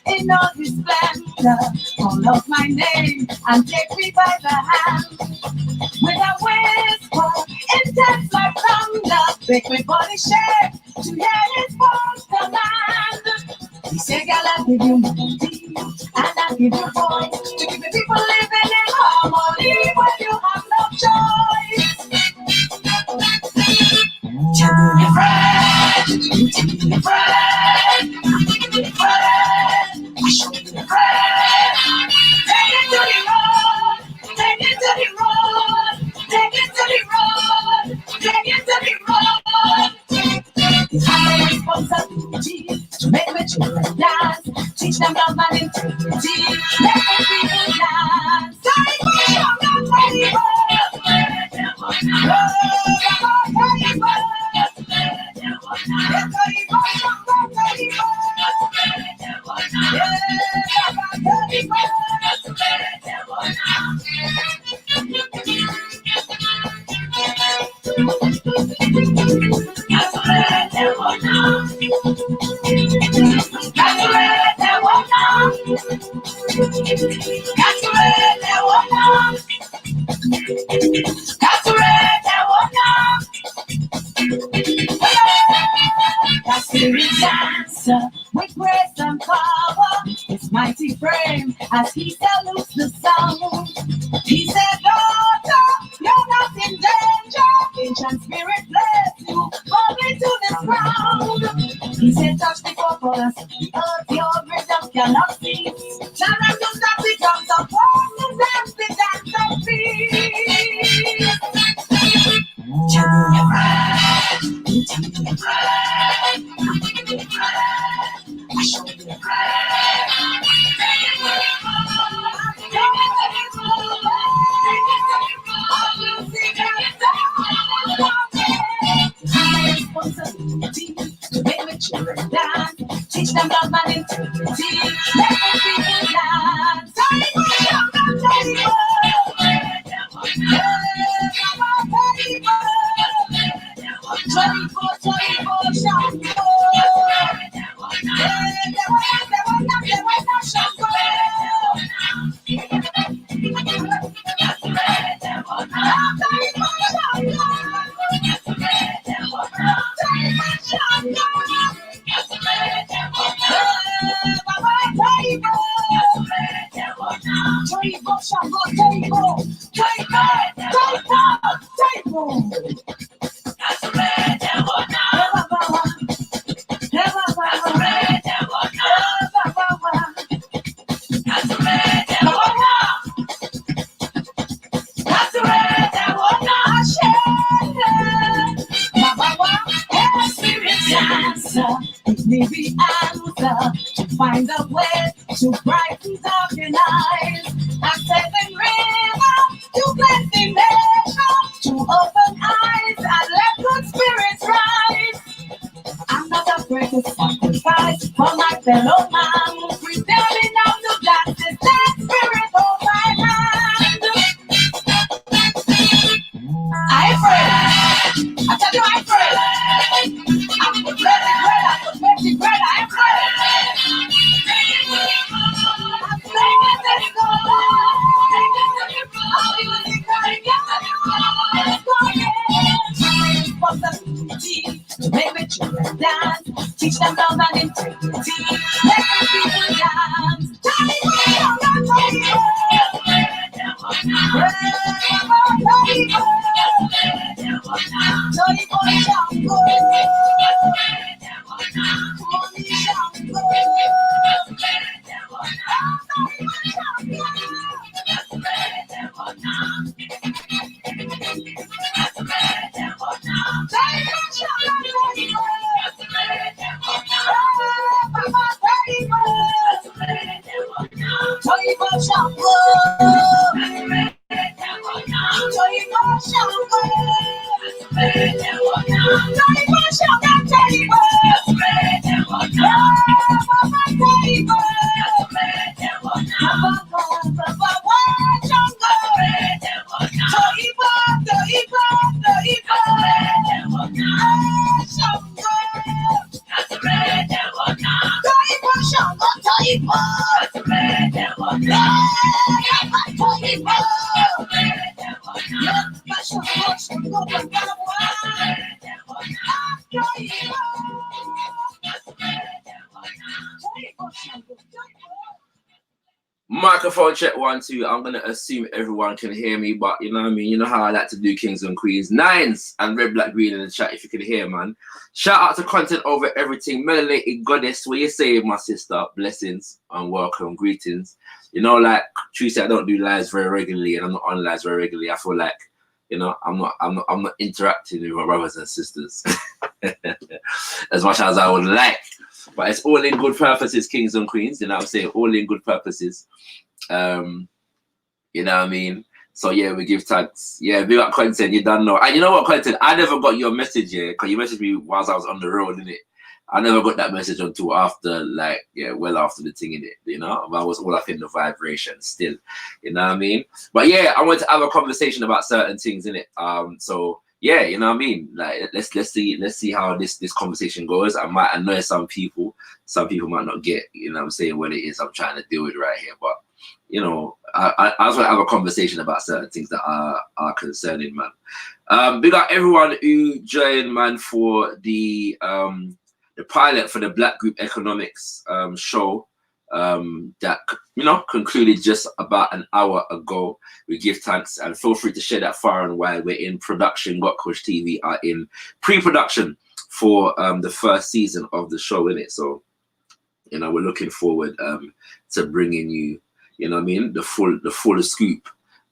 In all his splendor, call out my name and take me by the hand. With a whisper, intense like thunder, make my body shake to hear his voice command. He said, girl, I'll give you melody and I'll give you voice to keep the people living in harmony when you have no choice. Tell me your friend, you tell me your friend, I'm giving you a friend, I show you a friend. Take it to the road, take it to the road, take it to the road, take it to the road. It's my responsibility to make my children dance, teach them love and integrity, let them people dance. Take my children, take it. With grace and power, his mighty frame, as he salutes the sun. He said, daughter, you're not in danger. Ancient spirit bless you, fall into this ground. He said, touch the corpus, the earth, your rhythm cannot cease. Tell them to stop the drums of war, to dance the dance of peace. Tell me your friend, you tell me your friend, I'm giving you a friend, I show you a friend. My responsibility to make my children dance, teach them love and integrity, let them people dance. It may be answer to find a way to brighten darkened eyes. A seven river to bless the nation, to open eyes and let good spirits rise. I'm not afraid to sacrifice for my fellow man, pretending now to dance is that spirit of my hand. I pray, I tell you I pray. I'm the bread, I'm the messy bread, I pray. I'm saying it, let it go. Responsibility to make my children dance, teach them love and integrity, let them people dance. Tell me what you're Microphone check 1 2. I'm gonna assume everyone can hear me, but you know what I mean. You know how I like to do kings and queens, nines and red, black, green in the chat. If you can hear, man. Shout out to content over everything. Melanated goddess, what you say, my sister? Blessings and welcome, greetings. You know, like Tracy, I don't do lives very regularly, and I'm not on lives very regularly. I feel like, you know, I'm not interacting with my brothers and sisters as much as I would like. But it's all in good purposes, kings and queens. You know what I'm saying? All in good purposes. You know what I mean? So yeah, we give thanks. Yeah, big up content. You don't know. And you know what, content? I never got your message here because you messaged me whilst I was on the road, innit? I never got that message until after, like, yeah, well after the thing, innit? You know, I was all up in the vibration still. You know what I mean? But yeah, I want to have a conversation about certain things, innit? So yeah, you know what I mean? Like, let's see how this conversation goes. I might annoy some people might not get, you know what I'm saying, what it is I'm trying to deal with right here. But you know, I just want to have a conversation about certain things that are concerning, man. Big up everyone who joined, man, for the pilot for the Black Group Economics show that, you know, concluded just about an hour ago. We give thanks and feel free to share that far and wide. We're in production. Got Coach TV are in pre-production for the first season of the show, innit? So, you know, we're looking forward to bringing you, you know what I mean, the full scoop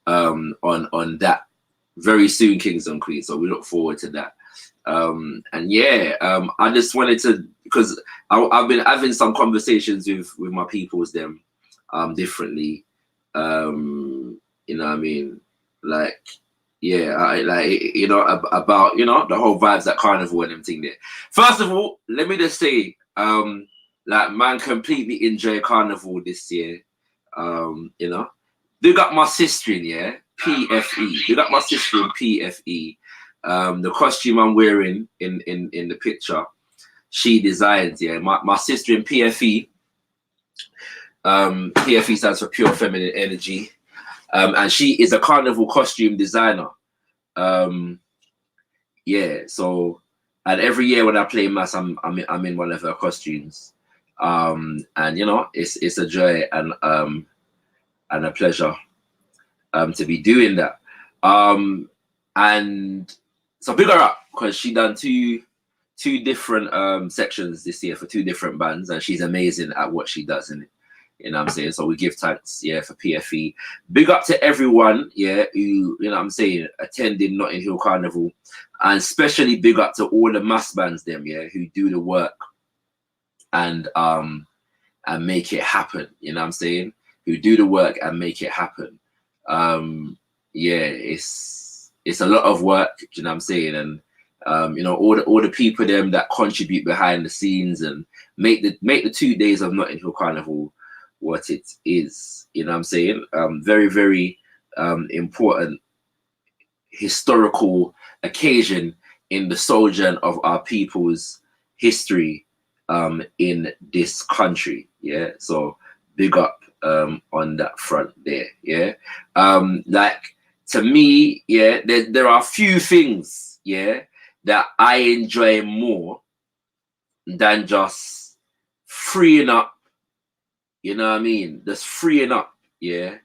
on that very soon, kings and queens. So we look forward to that. And yeah, I just wanted to, because I've been having some conversations with my peoples them differently. You know what I mean? Like, yeah, I like, you know, about, you know, the whole vibes at Carnival and everything there. First of all, let me just say, like, man, completely enjoy Carnival this year. You know, big up my sister in, yeah, PFE. Big up my sister in PFE. The costume I'm wearing in the picture, she designed, yeah. My sister in PFE. PFE stands for Pure Feminine Energy. And she is a carnival costume designer. Yeah, so, and every year when I play mass, I'm in one of her costumes. And you know, it's a joy and a pleasure to be doing that. And so big her up, because she done two different sections this year for two different bands, and she's amazing at what she does, and you know what I'm saying. So we give thanks, yeah, for PFE. Big up to everyone, yeah, who, you know what I'm saying, attending Notting Hill Carnival, and especially big up to all the mass bands them, yeah, who do the work and make it happen, you know what I'm saying, who do the work and make it happen. Yeah, it's a lot of work, you know what I'm saying, and you know, all the people them that contribute behind the scenes and make the 2 days of Notting Hill Carnival what it is, you know what I'm saying. Very, very important historical occasion in the sojourn of our people's history in this country, yeah. So big up on that front there, yeah. Like, to me, yeah, there are a few things, yeah, that I enjoy more than just freeing up, you know what I mean, just freeing up, yeah,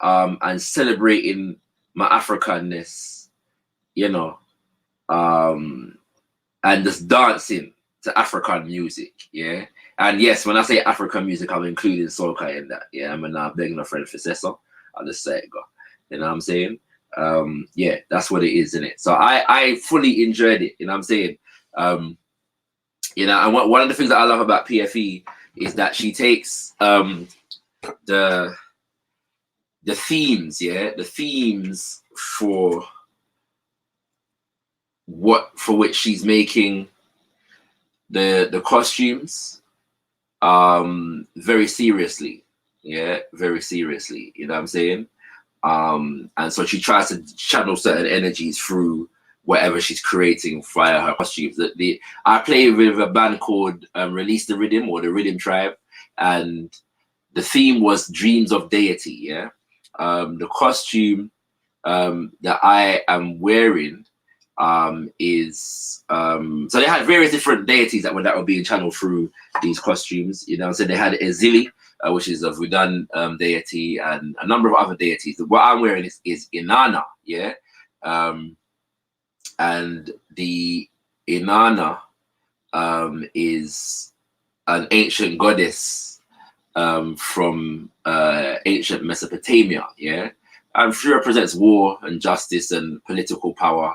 and celebrating my Africanness, you know, and just dancing to African music, yeah. And yes, when I say African music, I'm including soca in that, yeah. I'm not begging a friend for so I'll just say it, go. You know what I'm saying? Yeah, that's what it is, isn't it? So I fully enjoyed it, you know what I'm saying? You know, and one of the things that I love about PFE is that she takes the themes, yeah, the themes for for which she's making the costumes very seriously. Yeah, very seriously. You know what I'm saying? And so she tries to channel certain energies through whatever she's creating via her costumes. I play with a band called Release the Rhythm, or the Rhythm Tribe, and the theme was Dreams of Deity. Yeah, the costume that I am wearing is so they had various different deities that were being channeled through these costumes. You know, so they had Ezili, which is a Vudan deity, and a number of other deities. What I'm wearing is Inanna, yeah, and the Inanna is an ancient goddess from ancient Mesopotamia, yeah, and she represents war and justice and political power.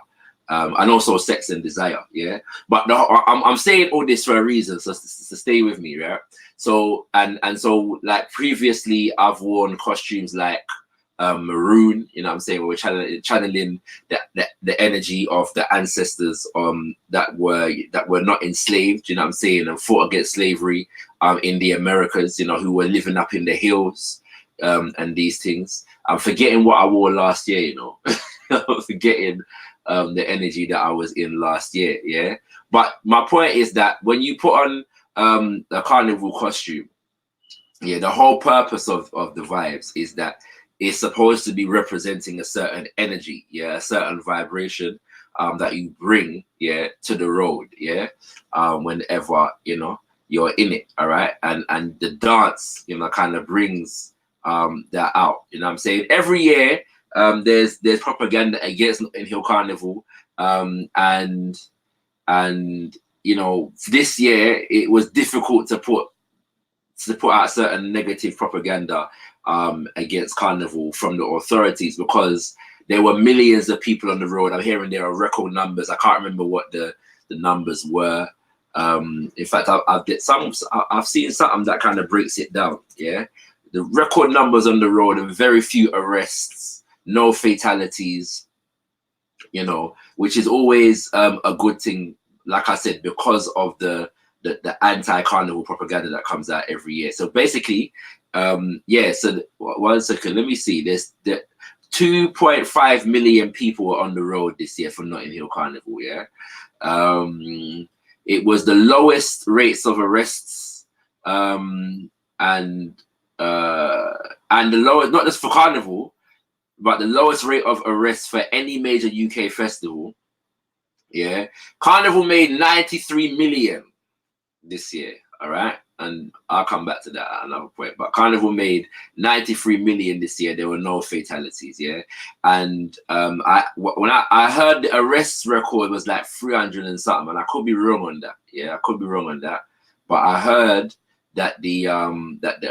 And also sex and desire, yeah. But I'm saying all this for a reason, so to stay with me, right? So and so, like previously, I've worn costumes like maroon. You know what I'm saying? We're channeling the energy of the ancestors that were not enslaved. You know what I'm saying? And fought against slavery in the Americas. You know, who were living up in the hills and these things. I'm forgetting what I wore last year. You know, I'm forgetting the energy that I was in last year, yeah. But my point is that when you put on a carnival costume, yeah, the whole purpose of the vibes is that it's supposed to be representing a certain energy, yeah, a certain vibration that you bring, yeah, to the road, yeah, whenever you know you're in it, all right, and the dance, you know, kind of brings that out. You know what I'm saying? Every year there's propaganda against Notting Hill Carnival, and you know, this year it was difficult to put out certain negative propaganda against Carnival from the authorities, because there were millions of people on the road. I'm hearing there are record numbers. I can't remember what the numbers were. In fact, I've seen something that kind of breaks it down. Yeah, the record numbers on the road and very few arrests, no fatalities. You know, which is always a good thing. Like I said, because of the anti-carnival propaganda that comes out every year. So basically, yeah. So 1 second, let me see. There's 2.5 million people were on the road this year for Notting Hill Carnival. Yeah. It was the lowest rates of arrests, and the lowest, not just for Carnival, but the lowest rate of arrests for any major UK festival. Yeah, Carnival made 93 million this year. All right, and I'll come back to that at another point. But Carnival made 93 million this year. There were no fatalities. Yeah, and when I heard the arrests record was like 300 and something, and I could be wrong on that. Yeah, I could be wrong on that. But I heard that the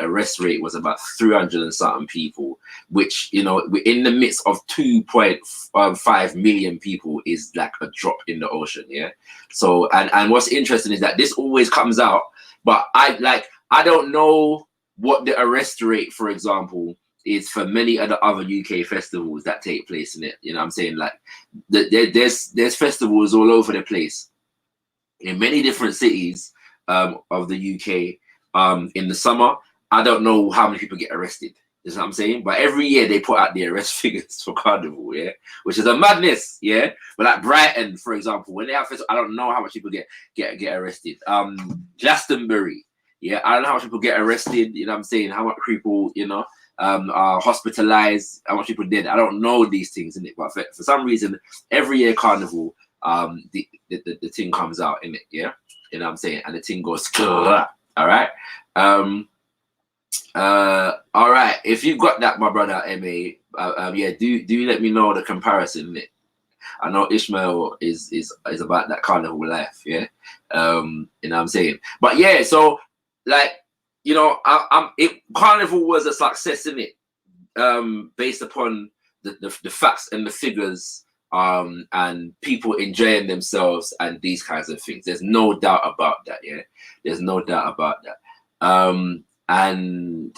arrest rate was about 300 and something people, which, you know, in the midst of 2.5 million people is like a drop in the ocean. Yeah. So and what's interesting is that this always comes out, but I don't know what the arrest rate, for example, is for many of the other UK festivals that take place in it. You know what I'm saying? Like there's festivals all over the place in many different cities of the UK. In the summer, I don't know how many people get arrested. You know what I'm saying? But every year they put out the arrest figures for Carnival, yeah, which is a madness, yeah. But like Brighton, for example, when they have festival, I don't know how much people get arrested. Glastonbury, yeah, I don't know how much people get arrested. You know what I'm saying? How much people, you know, are hospitalized, how much people did. I don't know these things in it, but for some reason, every year Carnival, the thing comes out in it, yeah. You know what I'm saying? And the thing goes, all right. All right. If you got that, my brother MA, yeah, do let me know the comparison in it. I know Ishmael is about that carnival life, yeah. You know what I'm saying? But yeah, so like, you know, Carnival was a success in it, based upon the facts and the figures, and people enjoying themselves and these kinds of things. There's no doubt about that, yeah. There's no doubt about that. And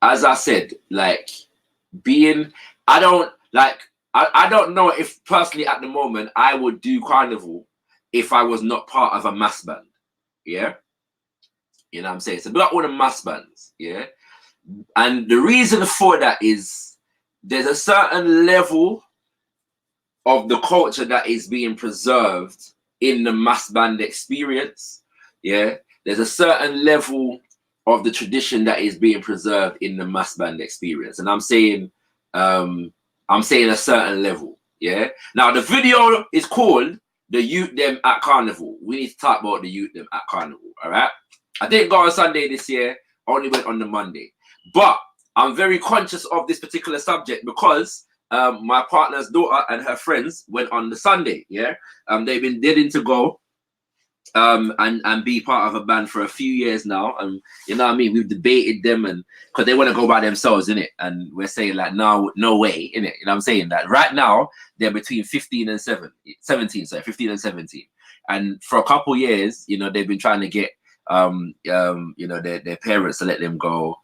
as I said, like I don't like I don't know if personally at the moment I would do carnival if I was not part of a mass band. Yeah, you know what I'm saying. So not all the mass bands. Yeah, and the reason for that is there's a certain level of the culture that is being preserved in the mass band experience. Yeah, there's a certain level of the tradition that is being preserved in the mass band experience, and I'm saying a certain level. Yeah. Now the video is called the Yout Dem at Carnival. We need to talk about the Yout Dem at Carnival. All right. I didn't go on Sunday this year. Only went on the Monday, but I'm very conscious of this particular subject because my partner's daughter and her friends went on the Sunday. Yeah. They've been deading to go and be part of a band for a few years now, and you know what I mean, we've debated them, and because they want to go by themselves in it, and we're saying like no way in it, you know what I'm saying, that right now they're between 15 and 17, sorry, 15 and 17, and for a couple years, you know, they've been trying to get you know, their parents to let them go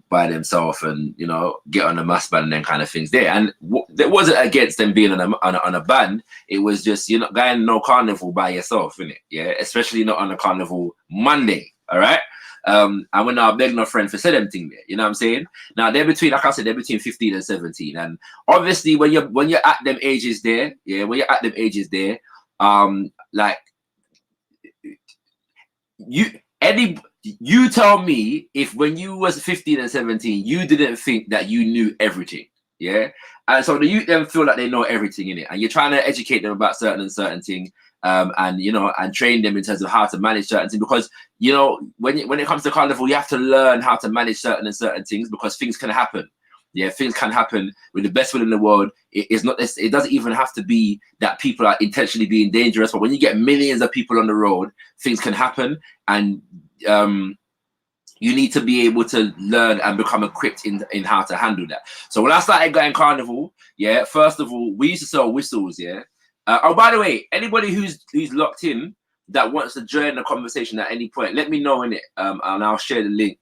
by themselves, and you know, get on a mass band and then kind of things there. And it wasn't against them being on a band. It was just, you're not going no carnival by yourself, innit? Yeah, especially not on a carnival Monday. All right. And when I beg no friend for say them thing there, you know what I'm saying? Now they're between, like I said, they're between 15 and 17, and obviously when you're at them ages there, yeah, when you're at them ages there, like you tell me if when you was 15 and 17 you didn't think that you knew everything. Yeah. And so the youth then feel like they know everything in it, and you're trying to educate them about certain thing, and you know, and train them in terms of how to manage certain things, because you know, when it comes to carnival, you have to learn how to manage certain things, because things can happen. Yeah, things can happen. With the best will in the world, it doesn't even have to be that people are intentionally being dangerous, but when you get millions of people on the road, things can happen, and you need to be able to learn and become equipped in how to handle that. So when I started going carnival, yeah, first of all, we used to sell whistles. Yeah. Oh, by the way, anybody who's locked in that wants to join the conversation at any point, let me know in it, and I'll share the link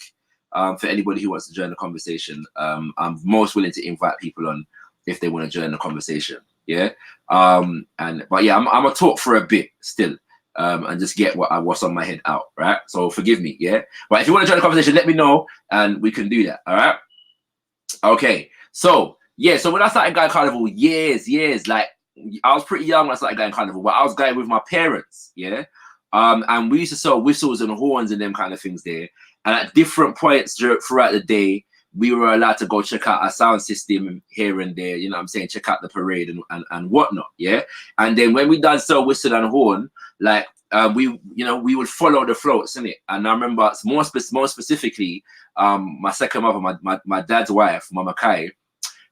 for anybody who wants to join the conversation. I'm most willing to invite people on if they want to join the conversation. Yeah. But yeah, I'm gonna talk for a bit still. And just get what's on my head out, right? So forgive me, yeah? But if you want to join the conversation, let me know, and we can do that, all right? Okay, so, yeah, so when I started going carnival, years, like, I was pretty young when I started going carnival, but I was going with my parents, yeah? And we used to sell whistles and horns and them kind of things there. And at different points throughout the day, we were allowed to go check out our sound system here and there, you know what I'm saying, check out the parade and whatnot, yeah? And then when we done sell whistle and horn, like, we would follow the floats, innit? And I remember more specifically, my second mother, my dad's wife, Mama Kai,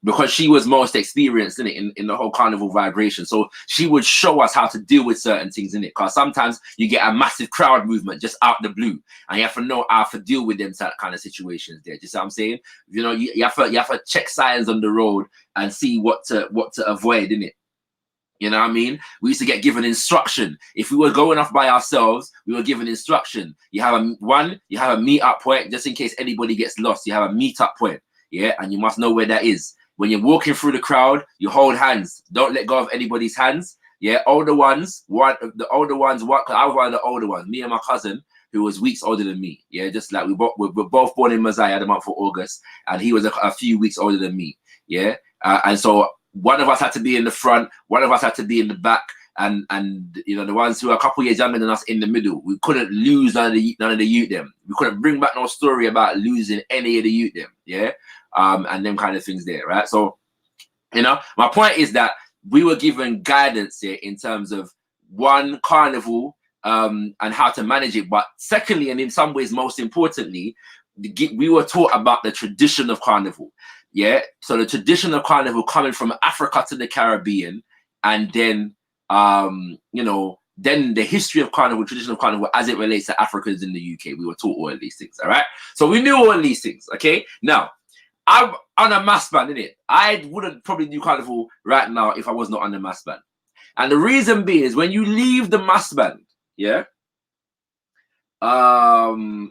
because she was most experienced in it, in the whole carnival vibration. So she would show us how to deal with certain things in it. Because sometimes you get a massive crowd movement just out the blue, and you have to know how to deal with them kind of situations there. Do you see what I'm saying? You know, you have to check signs on the road and see what to avoid in it. You know what I mean? We used to get given instruction. If we were going off by ourselves, we were given instruction. You have a meet-up point, just in case anybody gets lost. You have a meet-up point, yeah, and you must know where that is. When you're walking through the crowd, you hold hands. Don't let go of anybody's hands. Yeah, older ones. I was one of the older ones. Me and my cousin, who was weeks older than me. Yeah, just like we're both born in Messiah the month of August, and he was a few weeks older than me. Yeah, and so one of us had to be in the front, one of us had to be in the back, and you know, the ones who are a couple years younger than us in the middle. We couldn't lose none of the Yout Dem. We couldn't bring back no story about losing any of the Yout Dem. Yeah. And them kind of things there, right? So, you know, my point is that we were given guidance here in terms of one, carnival, and how to manage it. But secondly, and in some ways, most importantly, we were taught about the tradition of carnival. Yeah. So the tradition of carnival coming from Africa to the Caribbean, and then, you know, then the history of carnival, tradition of carnival as it relates to Africans in the UK. We were taught all of these things, all right? So we knew all of these things, okay? Now, I'm on a mass band, innit? I wouldn't probably do carnival right now if I was not on the mass band. And the reason being is when you leave the mass band, yeah, carnival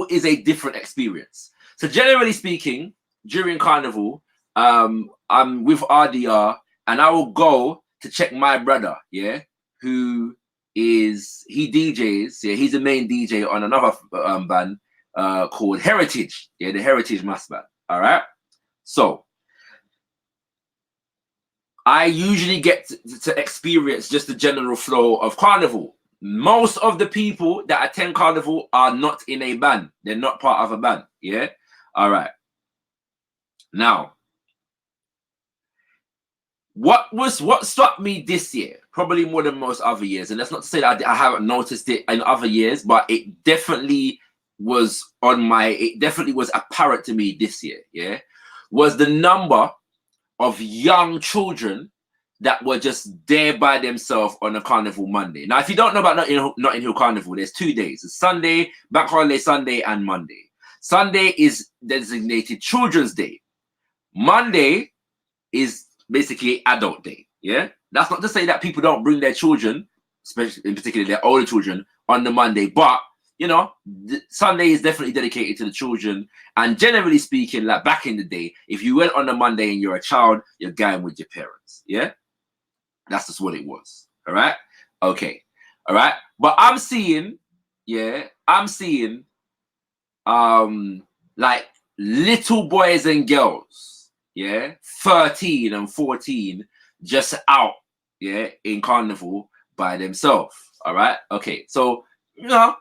is a different experience. So generally speaking, during carnival, I'm with RDR, and I will go to check my brother, yeah, who he DJs, yeah, he's the main DJ on another band called Heritage, yeah, the Heritage Mass Band. All right, so I usually get to experience just the general flow of carnival. Most of the people that attend carnival are not in a band; they're not part of a band. Yeah, all right. Now, what struck me this year, probably more than most other years, and that's not to say that I haven't noticed it in other years, but it definitely was it definitely was apparent to me this year, yeah, was the number of young children that were just there by themselves on a carnival Monday. Now, if you don't know about Notting Hill Carnival, there's 2 days. It's Sunday, Bank Holiday Sunday, and Monday. Sunday is designated Children's Day. Monday is basically adult day. Yeah, that's not to say that people don't bring their children, especially in particular their older children, on the Monday, but you know, Sunday is definitely dedicated to the children. And generally speaking, like back in the day, if you went on a Monday and you're a child, you're going with your parents. Yeah, that's just what it was. All right, okay, all right. But I'm seeing, yeah, I'm seeing, like little boys and girls, yeah, 13 and 14, just out, yeah, in carnival by themselves. All right, okay, so you know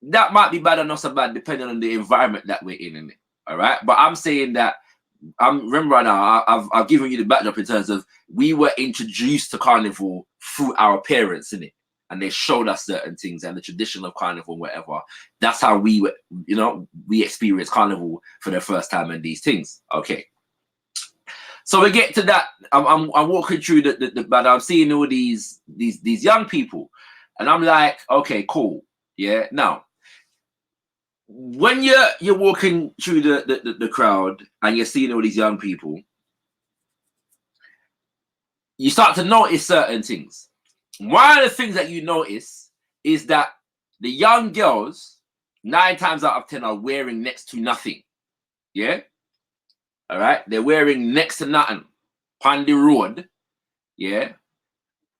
that might be bad or not so bad depending on the environment that we're in it. All right, but I'm saying that remember right now I've given you the backdrop in terms of we were introduced to carnival through our parents in it, and they showed us certain things and the tradition of carnival and whatever. That's how we were, you know, we experienced carnival for the first time and these things. Okay, so we get to that. I'm walking through but I'm seeing all these young people, and I'm like, okay, cool, yeah. Now, when you're walking through the crowd and you're seeing all these young people, you start to notice certain things. One of the things that you notice is that the young girls, 9 times out of 10, are wearing next to nothing. Yeah, all right, they're wearing next to nothing on the road. Yeah,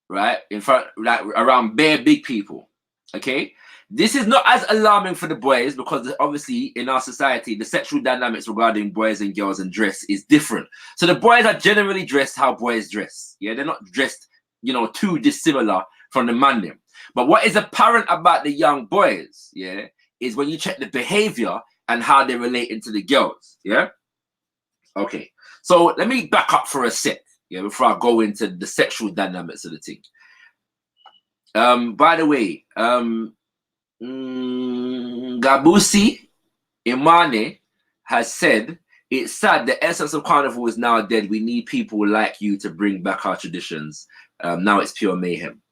right, in front, like around bare big people. Okay, this is not as alarming for the boys because obviously in our society the sexual dynamics regarding boys and girls and dress is different. So the boys are generally dressed how boys dress. Yeah, they're not dressed, you know, too dissimilar from the man them. But what is apparent about the young boys, yeah, is when you check the behavior and how they're relating to the girls. Yeah, okay, so let me back up for a sec, yeah, before I go into the sexual dynamics of the thing. By the way, Gabusi Imane has said, it's sad the essence of carnival is now dead. We need people like you to bring back our traditions. Now it's pure mayhem.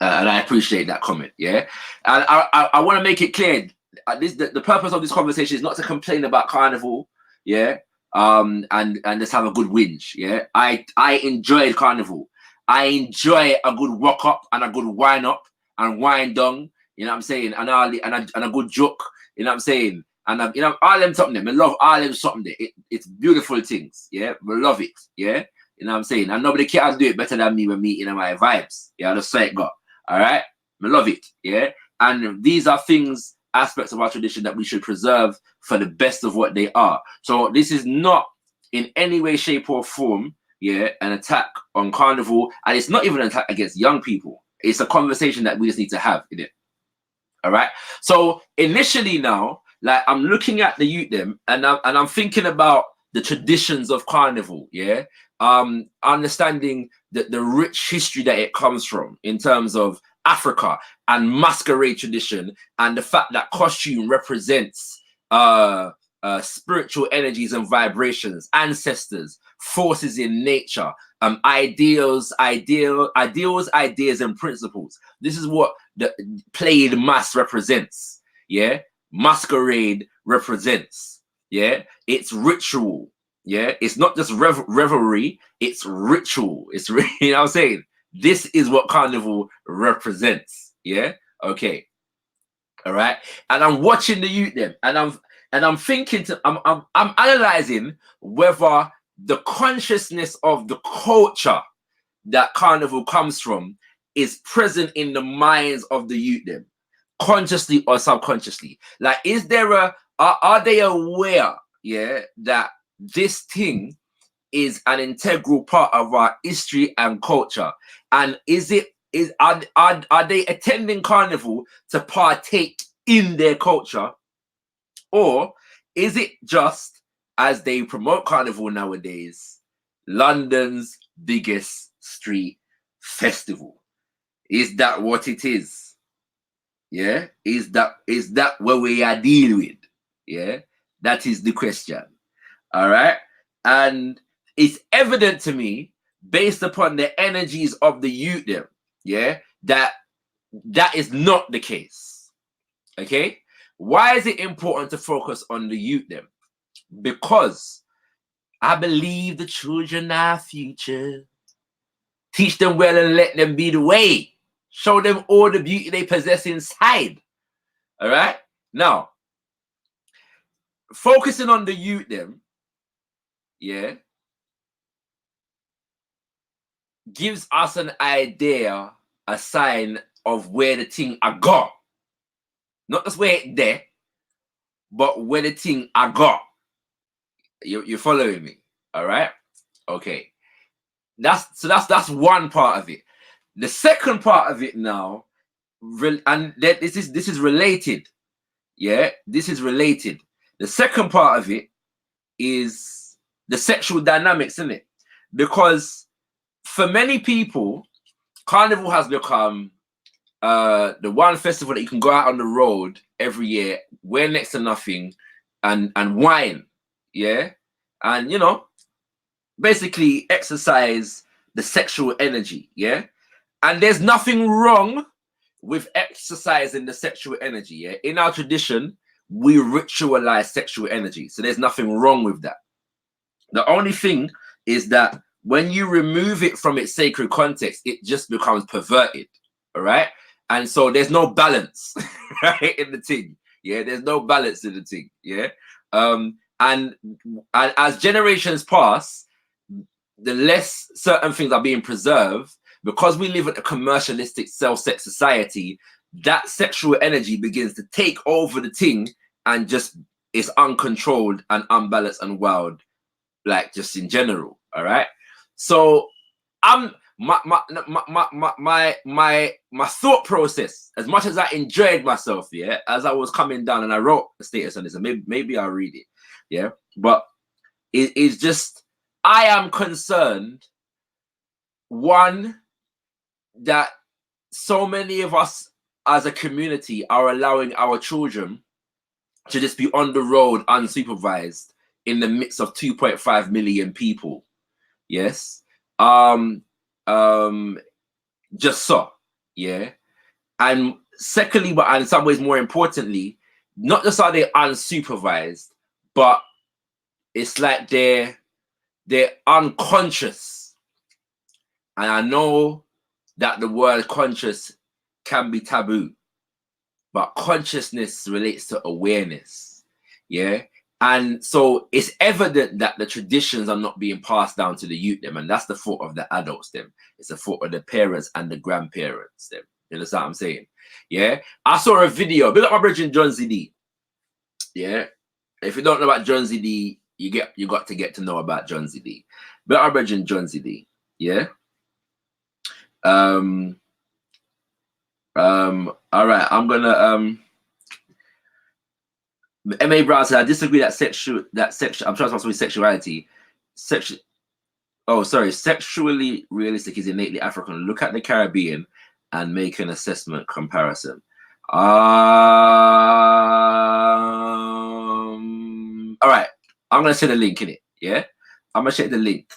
And I appreciate that comment, yeah? And I want to make it clear, the purpose of this conversation is not to complain about carnival, yeah? And let's have a good whinge, yeah? I enjoyed carnival. I enjoy a good rock up and a good wind up and wind down, you know what I'm saying? And a good joke, you know what I'm saying? And you know, all them something. I love all them something. It's beautiful things, yeah? We love it, yeah? You know what I'm saying? And nobody can do it better than me when me, you know, my vibes. Yeah, that's say it got. All right, I love it, yeah. And these are things, aspects of our tradition that we should preserve for the best of what they are. So this is not in any way, shape, or form, yeah, an attack on carnival, and it's not even an attack against young people. It's a conversation that we just need to have in it. All right. So initially, now, like I'm looking at the Yout Dem, and I'm thinking about the traditions of carnival, yeah. Understanding the rich history that it comes from in terms of Africa and masquerade tradition, and the fact that costume represents spiritual energies and vibrations, ancestors, forces in nature, ideals, ideas, and principles. This is what the played mass represents. Yeah, masquerade represents. Yeah, it's ritual. Yeah, it's not just revelry, it's ritual. It's you know what I'm saying? This is what carnival represents. Yeah, okay, all right. And I'm watching the Yout Dem, and And I'm thinking I'm analyzing whether the consciousness of the culture that carnival comes from is present in the minds of the youth them, consciously or subconsciously. Like, is there are they aware, yeah, that this thing is an integral part of our history and culture? And are they attending carnival to partake in their culture? Or is it just, as they promote carnival nowadays, London's biggest street festival? Is that what it is? Yeah? Is that what we are dealing with? Yeah? That is the question. All right? And it's evident to me, based upon the energies of the youth them, yeah, that is not the case. Okay? Why is it important to focus on the youth them? Because I believe the children are future. Teach them well and let them be the way. Show them all the beauty they possess inside. All right? Now, focusing on the youth them, yeah, gives us an idea, a sign of where the thing I got. Not just where it there, but where the thing I got. You're following me, all right? Okay. That's one part of it. The second part of it now, and this is related. Yeah, this is related. The second part of it is the sexual dynamics, isn't it? Because for many people, carnival has become the one festival that you can go out on the road every year, wear next to nothing, and wine, yeah, and basically exercise the sexual energy, yeah. And there's nothing wrong with exercising the sexual energy, yeah. In our tradition, we ritualize sexual energy, so there's nothing wrong with that. The only thing is that when you remove it from its sacred context, it just becomes perverted, all right? And so there's no balance, right, in the thing. Yeah, there's no balance in the thing. Yeah. And as generations pass, the less certain things are being preserved, because we live in a commercialistic self-sex society, that sexual energy begins to take over the thing and just is uncontrolled and unbalanced and wild, like just in general. All right. So my thought process, as much as I enjoyed myself, yeah, as I was coming down, and I wrote a status on this, and maybe I'll read it, yeah, but it is just, I am concerned, one, that so many of us as a community are allowing our children to just be on the road unsupervised in the midst of 2.5 million people. Yes. Just so, yeah. And secondly, but in some ways more importantly, not just are they unsupervised, but it's like they're unconscious. And I know that the word conscious can be taboo, but consciousness relates to awareness, yeah. And so it's evident that the traditions are not being passed down to the youth them, and that's the fault of the adults them. It's the fault of the parents and the grandparents them. You understand what I'm saying? Yeah. I saw a video. Big up my brother John ZD. Yeah. If you don't know about John ZD, you got to get to know about John ZD. Big up my brother John ZD. Yeah. All right. I'm gonna M.A. Brown said, I disagree that sexual, I'm trying to talk about sexuality. Sexually realistic is innately African. Look at the Caribbean and make an assessment comparison. All right. I'm going to share the link in it. Yeah. I'm going to share the link.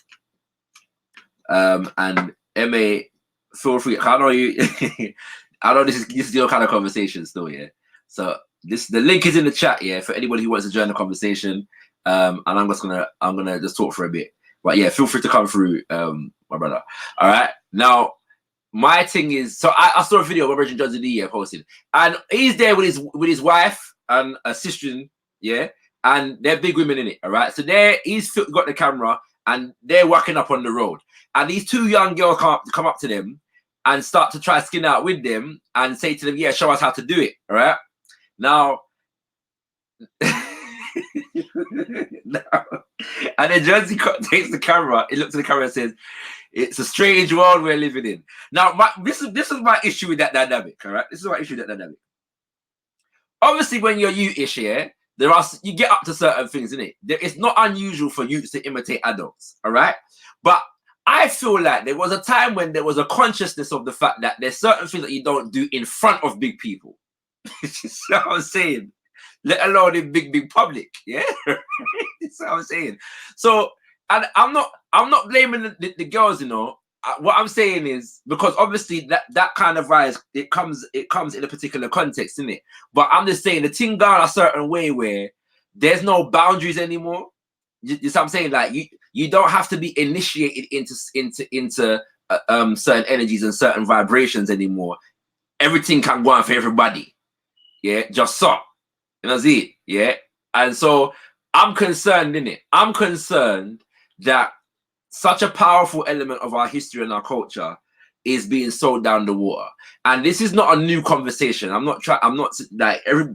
And M.A., feel free. I know you, I know this is your kind of conversation still, yeah. So the link is in the chat, yeah, for anybody who wants to join the conversation. And I'm gonna just talk for a bit. But yeah, feel free to come through, my brother. All right. Now, my thing is, so I saw a video of Virgin John D posted, and he's there with his wife and a sister, yeah, and they're big women in it, all right? So he's got the camera, and they're walking up on the road. And these two young girls come up to them and start to try skin out with them and say to them, yeah, show us how to do it, all right? Now, and then Jersey takes the camera, he looks at the camera and says, it's a strange world we're living in. Now, this is my issue with that dynamic, all right? This is my issue with that dynamic. Obviously, when you're youth-ish, yeah, you get up to certain things, isn't it? It's not unusual for youths to imitate adults, all right? But I feel like there was a time when there was a consciousness of the fact that there's certain things that you don't do in front of big people. You see what I'm saying? Let alone in big public, yeah. That's what I'm saying. So, and I'm not blaming the girls, you know. What I'm saying is, because obviously that kind of rise, it comes in a particular context, isn't it? But I'm just saying the thing gone a certain way where there's no boundaries anymore. You see what I'm saying? Like you don't have to be initiated into certain energies and certain vibrations anymore. Everything can go on for everybody. Yeah, just so. You know, see it? Yeah. And so I'm concerned, innit? I'm concerned that such a powerful element of our history and our culture is being sold down the water. And this is not a new conversation.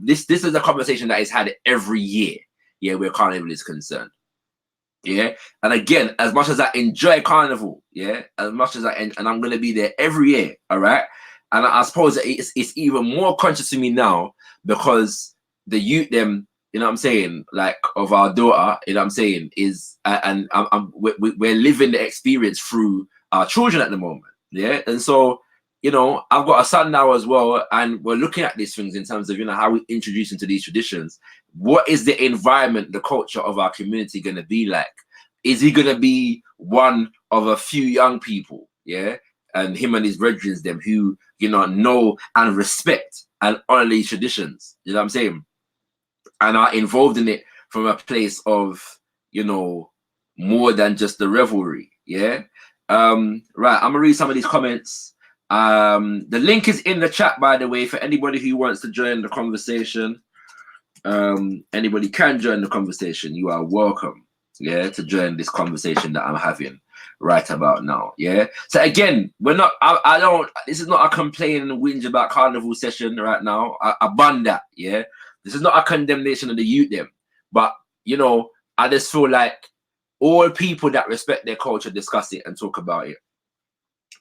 This is a conversation that is had every year, yeah, where carnival is concerned. Yeah. And again, as much as I enjoy carnival, yeah, as much as and I'm gonna be there every year, all right. And I suppose it's even more conscious to me now because the Yout Dem, you know what I'm saying, like of our daughter, you know what I'm saying, is we're living the experience through our children at the moment, yeah. And so, you know, I've got a son now as well, and we're looking at these things in terms of, you know, how we introduce into these traditions. What is the environment, the culture of our community going to be like? Is he going to be one of a few young people, yeah, and him and his brethren, them who, you know and respect and honor these traditions, you know what I'm saying, and are involved in it from a place of, you know, more than just the revelry, yeah. Right, I'm gonna read some of these comments. The link is in the chat, by the way, for anybody who wants to join the conversation. Anybody can join the conversation. You are welcome, yeah, to join this conversation that I'm having right about now, yeah. So again, we're not, I don't, this is not a complain and whinge about carnival session right now. I ban that, yeah. This is not a condemnation of the Yout Dem, but, you know, I just feel like all people that respect their culture discuss it and talk about it.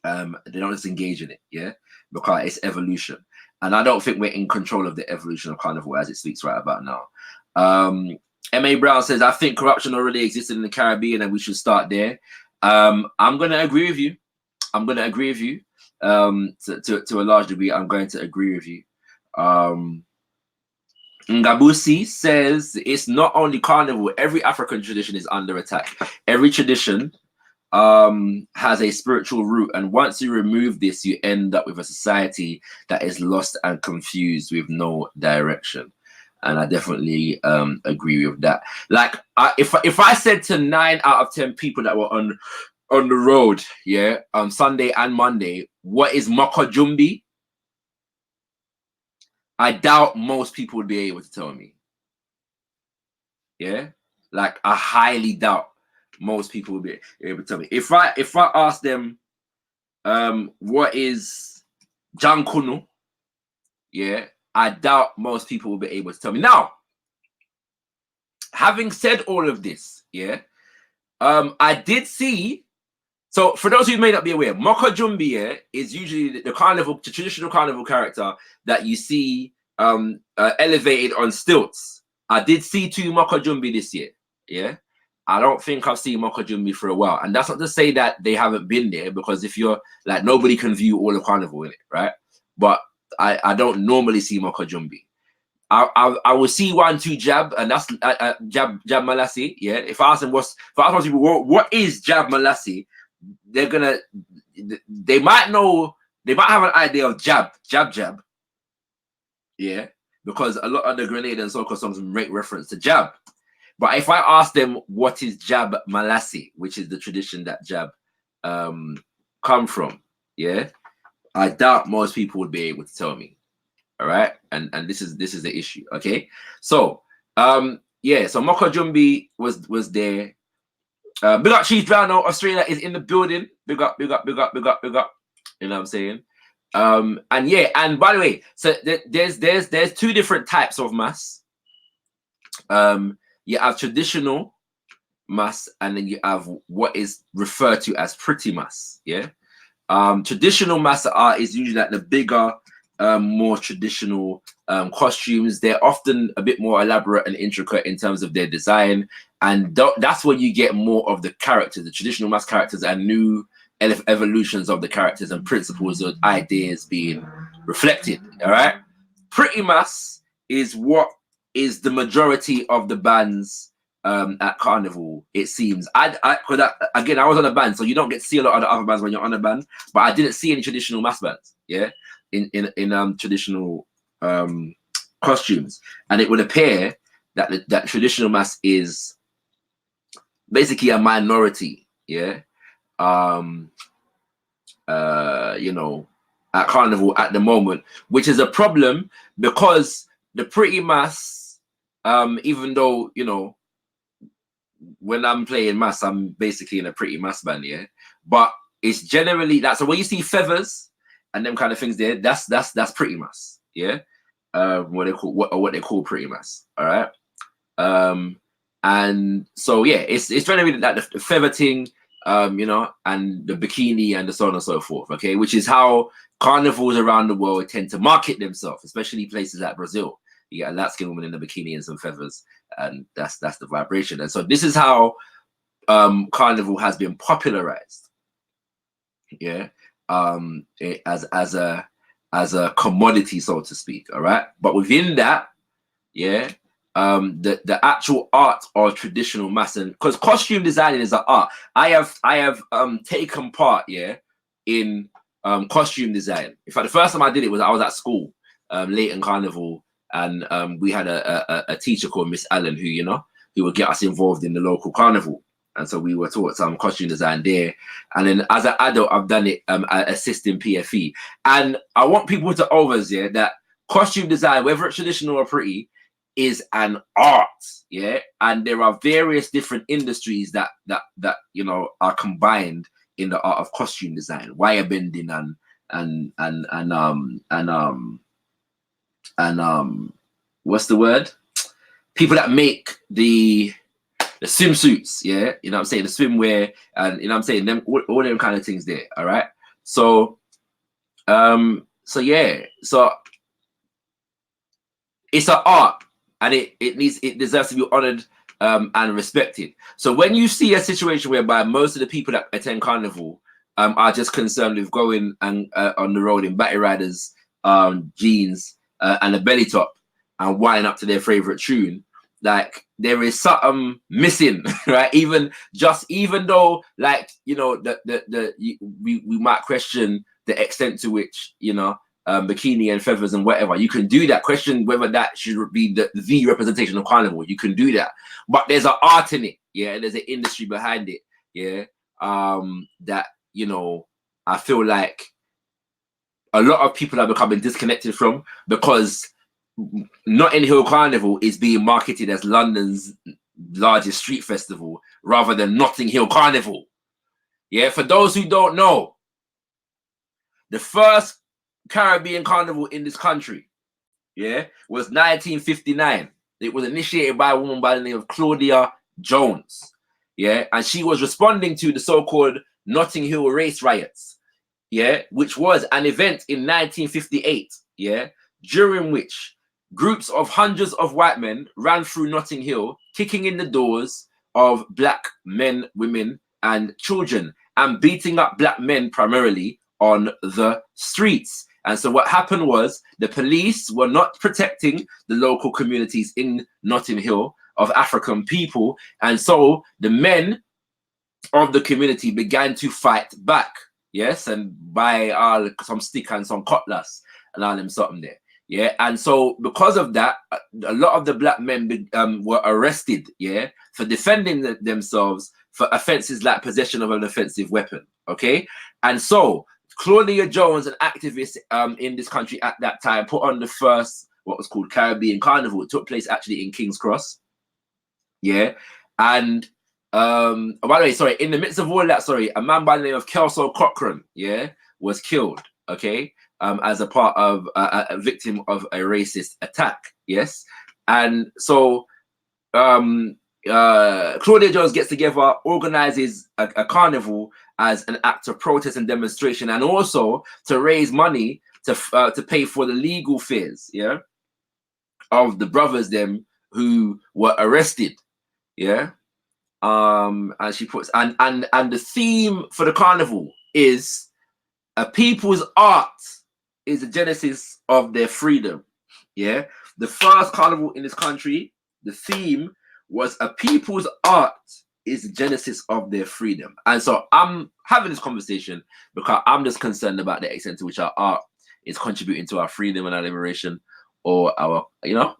They don't just engage in it, yeah, because it's evolution. And I don't think we're in control of the evolution of carnival as it speaks right about now. M.A. Brown says, I think corruption already existed in the Caribbean and we should start there. I'm going to agree with you. I'm going to agree with you. To a large degree, I'm going to agree with you. Ngabusi says, it's not only carnival. Every African tradition is under attack. Every tradition has a spiritual root, and once you remove this, you end up with a society that is lost and confused with no direction. And I definitely agree with that. Like, if I said to 9 out of 10 people that were on the road, yeah, on Sunday and Monday, what is Mokojumbi? I doubt most people would be able to tell me. Yeah, like I highly doubt most people would be able to tell me. If I ask them, what is Jankunu? Yeah, I doubt most people will be able to tell me. Now, having said all of this, yeah, I did see. So for those who may not be aware, Mokojumbi, yeah, is usually the traditional carnival character that you see elevated on stilts. I did see 2 Mokojumbi this year, yeah. I don't think I've seen Mokojumbi for a while, and that's not to say that they haven't been there, because if you're like, nobody can view all of carnival in it, right? But I don't normally see Mokojumbi. I will see 1, 2 jab, and that's jab Malassi, yeah. If I ask them people what is jab Malassi, they might know, they might have an idea of jab, yeah, because a lot of the Grenadian and soca songs make reference to jab. But if I ask them what is jab Malassi, which is the tradition that jab come from, yeah, I doubt most people would be able to tell me. All right, and this is the issue. Okay, so yeah, so Moko Jumbi was there. Big up Chief Brown, Australia is in the building. Big up, big up, big up, big up, big up. You know what I'm saying? And yeah, and by the way, so there's two different types of mass. You have traditional mass, and then you have what is referred to as pretty mass. Yeah. Traditional mass art is usually like the bigger, more traditional costumes. They're often a bit more elaborate and intricate in terms of their design, and that's where you get more of the characters, the traditional mass characters, and new evolutions of the characters and principles and ideas being reflected. All right, pretty mass is what is the majority of the bands at Carnival, it seems. Again, I was on a band, so you don't get to see a lot of the other bands when you're on a band, but I didn't see any traditional mass bands, yeah, in traditional costumes. And it would appear that that traditional mass is basically a minority, yeah, you know, at Carnival at the moment, which is a problem because the pretty mass, even though, you know, when I'm playing mass, I'm basically in a pretty mass band, yeah. But it's generally that. So when you see feathers and them kind of things there, that's pretty mass, yeah. What they call pretty mass, all right. And so yeah, it's generally like the feather thing, you know, and the bikini and the so on and so forth, okay, which is how carnivals around the world tend to market themselves, especially places like Brazil. You get a light-skinned woman in a bikini and some feathers, and that's the vibration. And so this is how carnival has been popularized, yeah, as a commodity, so to speak. All right, but within that, yeah, the actual art of traditional mass, and because costume designing is an art, I have taken part, yeah, in costume design. In fact, the first time I did it was I was at school, late in carnival. And we had a teacher called Miss Allen who would get us involved in the local carnival. And so we were taught some costume design there. And then as an adult, I've done it assisting PFE. And I want people to always, yeah, that costume design, whether it's traditional or pretty, is an art, yeah. And there are various different industries that you know are combined in the art of costume design, wire bending and what's the word? People that make the swimsuits, yeah, you know what I'm saying, the swimwear, and you know what I'm saying, them all them kind of things there. All right. So yeah, so it's an art, and it deserves to be honored and respected. So when you see a situation whereby most of the people that attend carnival are just concerned with going and on the road in battery riders, jeans, and a belly top and winding up to their favorite tune, like there is something missing, right? Even though, like, you know, we might question the extent to which, you know, bikini and feathers and whatever, you can do that, question whether that should be the representation of carnival, you can do that, but there's an art in it, yeah, there's an industry behind it, yeah, that, you know, I feel like a lot of people are becoming disconnected from, because Notting Hill Carnival is being marketed as London's largest street festival rather than Notting Hill Carnival. Yeah, for those who don't know, the first Caribbean carnival in this country, yeah, was 1959. It was initiated by a woman by the name of Claudia Jones, yeah, and she was responding to the so-called Notting Hill race riots, yeah, which was an event in 1958, yeah, during which groups of hundreds of white men ran through Notting Hill, kicking in the doors of black men, women, and children, and beating up black men primarily on the streets. And so what happened was the police were not protecting the local communities in Notting Hill of African people. And so the men of the community began to fight back. Yes, and buy some stick and some cutlass and all them something there. Yeah, and so because of that, a lot of the black men were arrested, yeah, for defending themselves for offenses like possession of an offensive weapon. Okay, and so Claudia Jones, an activist in this country at that time, put on the first what was called Caribbean Carnival. It took place actually in King's Cross. Yeah, and by the way, sorry, in the midst of all that, sorry, a man by the name of Kelso Cochran, yeah, was killed. Okay, as a part of a victim of a racist attack. Yes, and so Claudia Jones gets together, organizes a carnival as an act of protest and demonstration, and also to raise money to pay for the legal fees, yeah, of the brothers them who were arrested, yeah. And she puts and the theme for the carnival is a people's art is the genesis of their freedom, yeah. The first carnival in this country, the theme was a people's art is the genesis of their freedom. And so I'm having this conversation because I'm just concerned about the extent to which our art is contributing to our freedom and our liberation, or our, you know,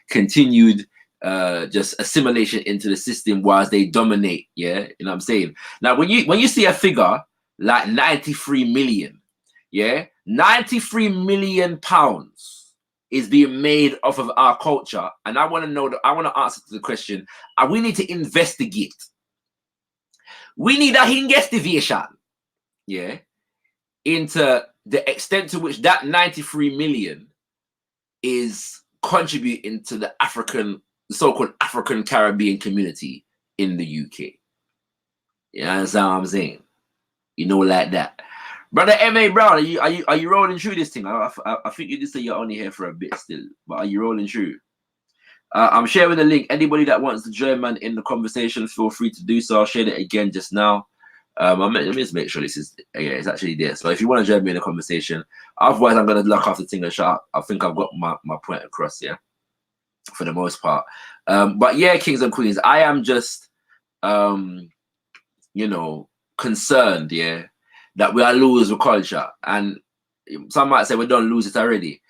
continued just assimilation into the system whilst they dominate. Yeah, you know what I'm saying? Now, when you see a figure like 93 million, yeah, 93 million pounds is being made off of our culture, and I want to know that, I want to answer to the question, we need to investigate. We need a investigation, yeah, into the extent to which that 93 million is contributing to the so-called African Caribbean community in the UK. You understand what I'm saying? You know, like that. Brother M.A. Brown, are you rolling through this thing? I think you just say you're only here for a bit still, but are you rolling through? I'm sharing the link. Anybody that wants to join, man, in the conversation, feel free to do so. I'll share it again just now. Let me just make sure this is, yeah, it's actually there. So if you want to join me in the conversation, otherwise I'm gonna lock off the thing and shut up. I think I've got my point across, yeah, for the most part. But yeah, kings and queens, I am just you know, concerned, yeah, that we are losing culture. And some might say we don't lose it already.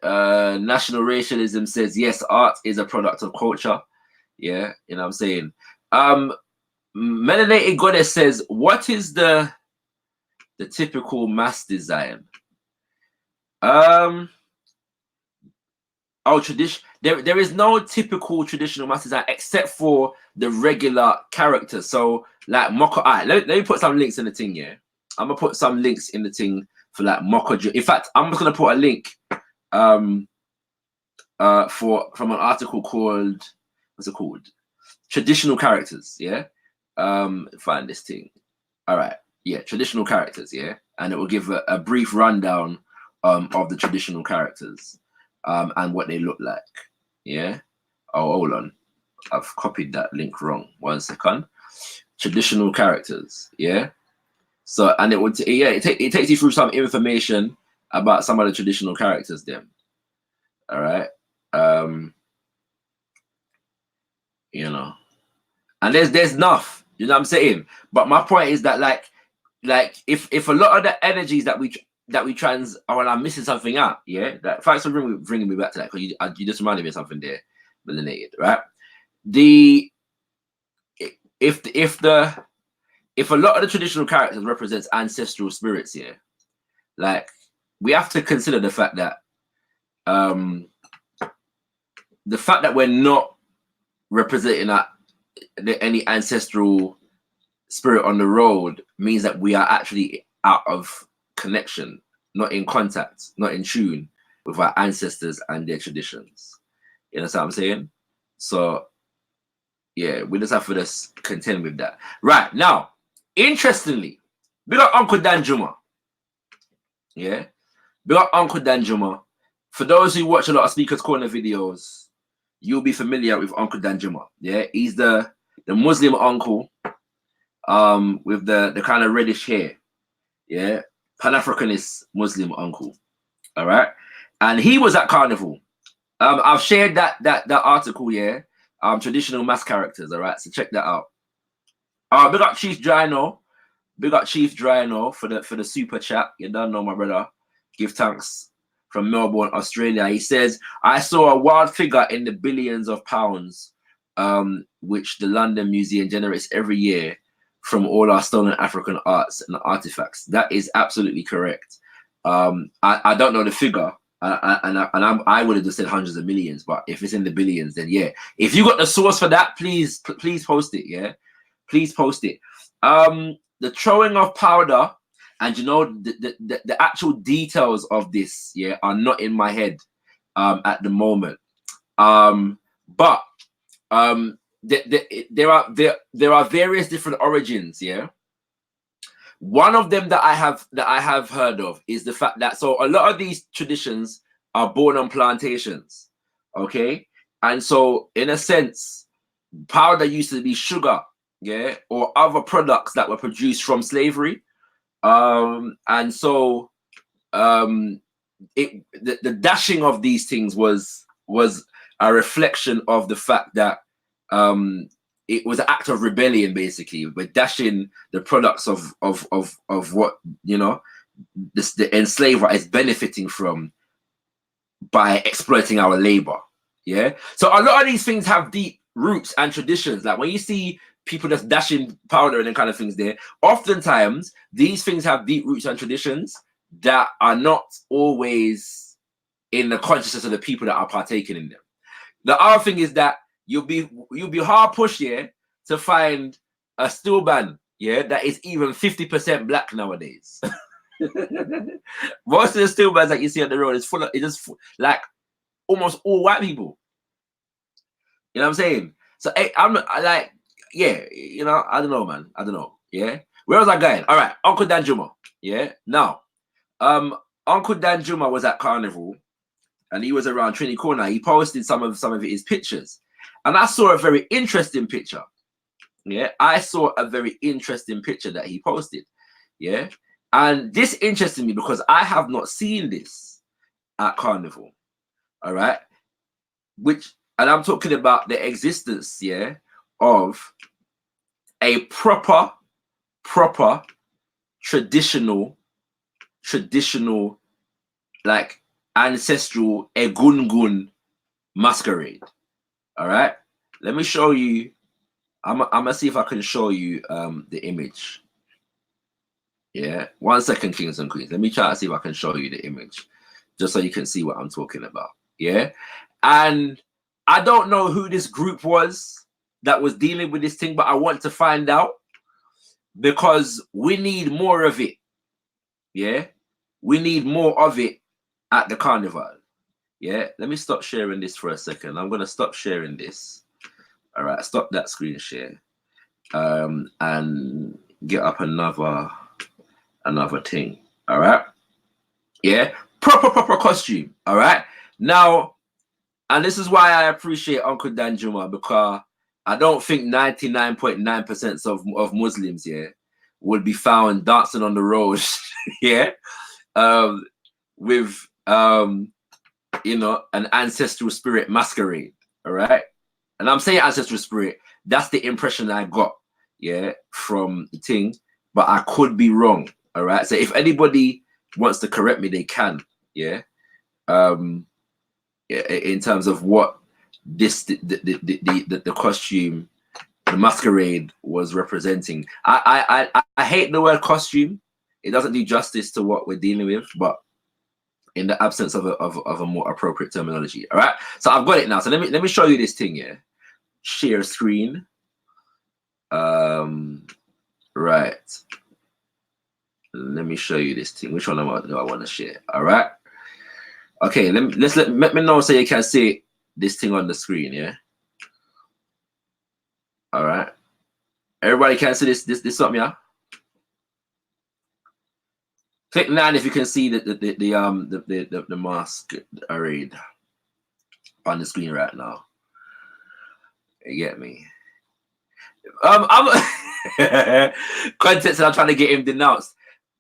National racialism says yes, art is a product of culture. Yeah, you know what I'm saying. Melanated Goddess says, what is the typical mass design? Tradition. There is no typical traditional mass design except for the regular characters. So like Moko. Alright, let me put some links in the thing. Yeah, I'm gonna put some links in the thing for like Moko. In fact, I'm just gonna put a link from an article called, what's it called? Traditional characters. Yeah. Find this thing. All right. Yeah, traditional characters. Yeah, and it will give a brief rundown of the traditional characters. And what they look like. Yeah. Oh, hold on. I've copied that link wrong. 1 second. Traditional characters. Yeah. So, and it would, yeah, it takes you through some information about some of the traditional characters. Them. All right. You know, and there's enough. You know what I'm saying? But my point is that like if a lot of the energies that we trans, or when I'm missing something out, yeah, that thanks for bringing me back to that, because you just reminded me of something there, melanated, right? If a lot of the traditional characters represents ancestral spirits here, like we have to consider the fact that we're not representing any ancestral spirit on the road means that we are actually out of connection, not in contact, not in tune with our ancestors and their traditions. You know what I'm saying? So yeah, we just have to just contend with that. Right now, interestingly, we got Uncle Dan Juma. Yeah, we got Uncle Dan Juma. For those who watch a lot of Speakers Corner videos, you'll be familiar with Uncle Dan Juma. Yeah, he's the Muslim uncle with the kind of reddish hair. Yeah, Pan-Africanist Muslim uncle. All right, and he was at Carnival. I've shared that article. Yeah, traditional mass characters. All right, so check that out. Big up Chief Drino. Big up Chief Drino for the super chat. You don't know, my brother. Give thanks from Melbourne, Australia. He says, I saw a wild figure in the billions of pounds, which the London Museum generates every year from all our stolen African arts and artifacts. That is absolutely correct. I don't know the figure, I would have just said hundreds of millions, but if it's in the billions, then yeah. If you got the source for that, please post it. Yeah, please post it. The throwing of powder, and you know the actual details of this, yeah, are not in my head at the moment. But there are various different origins. Yeah. One of them that I have heard of is the fact that so a lot of these traditions are born on plantations, okay, and so in a sense, powder used to be sugar, yeah, or other products that were produced from slavery, and so the dashing of these things was a reflection of the fact that it was an act of rebellion. Basically, we're dashing the products of what, you know, the enslaver is benefiting from by exploiting our labor. Yeah, so a lot of these things have deep roots and traditions. Like when you see people just dashing powder and kind of things there, oftentimes these things have deep roots and traditions that are not always in the consciousness of the people that are partaking in them. The other thing is that you'll be hard pushed, yeah, to find a steel band, yeah, that is even 50% black nowadays. Most of the steel bands that you see on the road is full of, it's just like almost all white people. You know what I'm saying? So hey, like, yeah, you know, I don't know, man. I don't know. Yeah. Where was I going? All right, Uncle Dan Juma. Yeah. Now, Uncle Dan Juma was at Carnival, and he was around Trinity Corner. He posted some of his pictures, and I saw a very interesting picture. Yeah, I saw a very interesting picture that he posted. Yeah, and this interested me because I have not seen this at Carnival. All right, and I'm talking about the existence, yeah, of a proper traditional like ancestral Egungun masquerade. All right, let me show you. I'm gonna see if I can show you the image. Yeah, 1 second, kings and queens. Let me try to see if I can show you the image, just so you can see what I'm talking about. Yeah, and I don't know who this group was that was dealing with this thing, but I want to find out because we need more of it. Yeah, we need more of it at the carnival. Yeah, let me stop sharing this for a second. I'm gonna stop sharing this. All right, stop that screen share, and get up another thing. All right, yeah, proper costume. All right, now, and this is why I appreciate Uncle Dan Juma, because I don't think 99.9% of Muslims, yeah, would be found dancing on the road, yeah, with you know, an ancestral spirit masquerade. All right, and I'm saying ancestral spirit. That's the impression I got, yeah, from the thing, but I could be wrong. All right, so if anybody wants to correct me, they can. Yeah, in terms of what this the costume, the masquerade was representing. I hate the word costume. It doesn't do justice to what we're dealing with, but in the absence of a more appropriate terminology. All right, so I've got it now. So let me show you this thing. Yeah, share screen. Right. Let me show you this thing. Which one do I want to share? All right. Okay. Let me know so you can see this thing on the screen. Yeah. All right. Everybody can see this something, yeah. Click 9 if you can see the mask arrayed on the screen right now. You get me? I'm context, and I'm trying to get him denounced.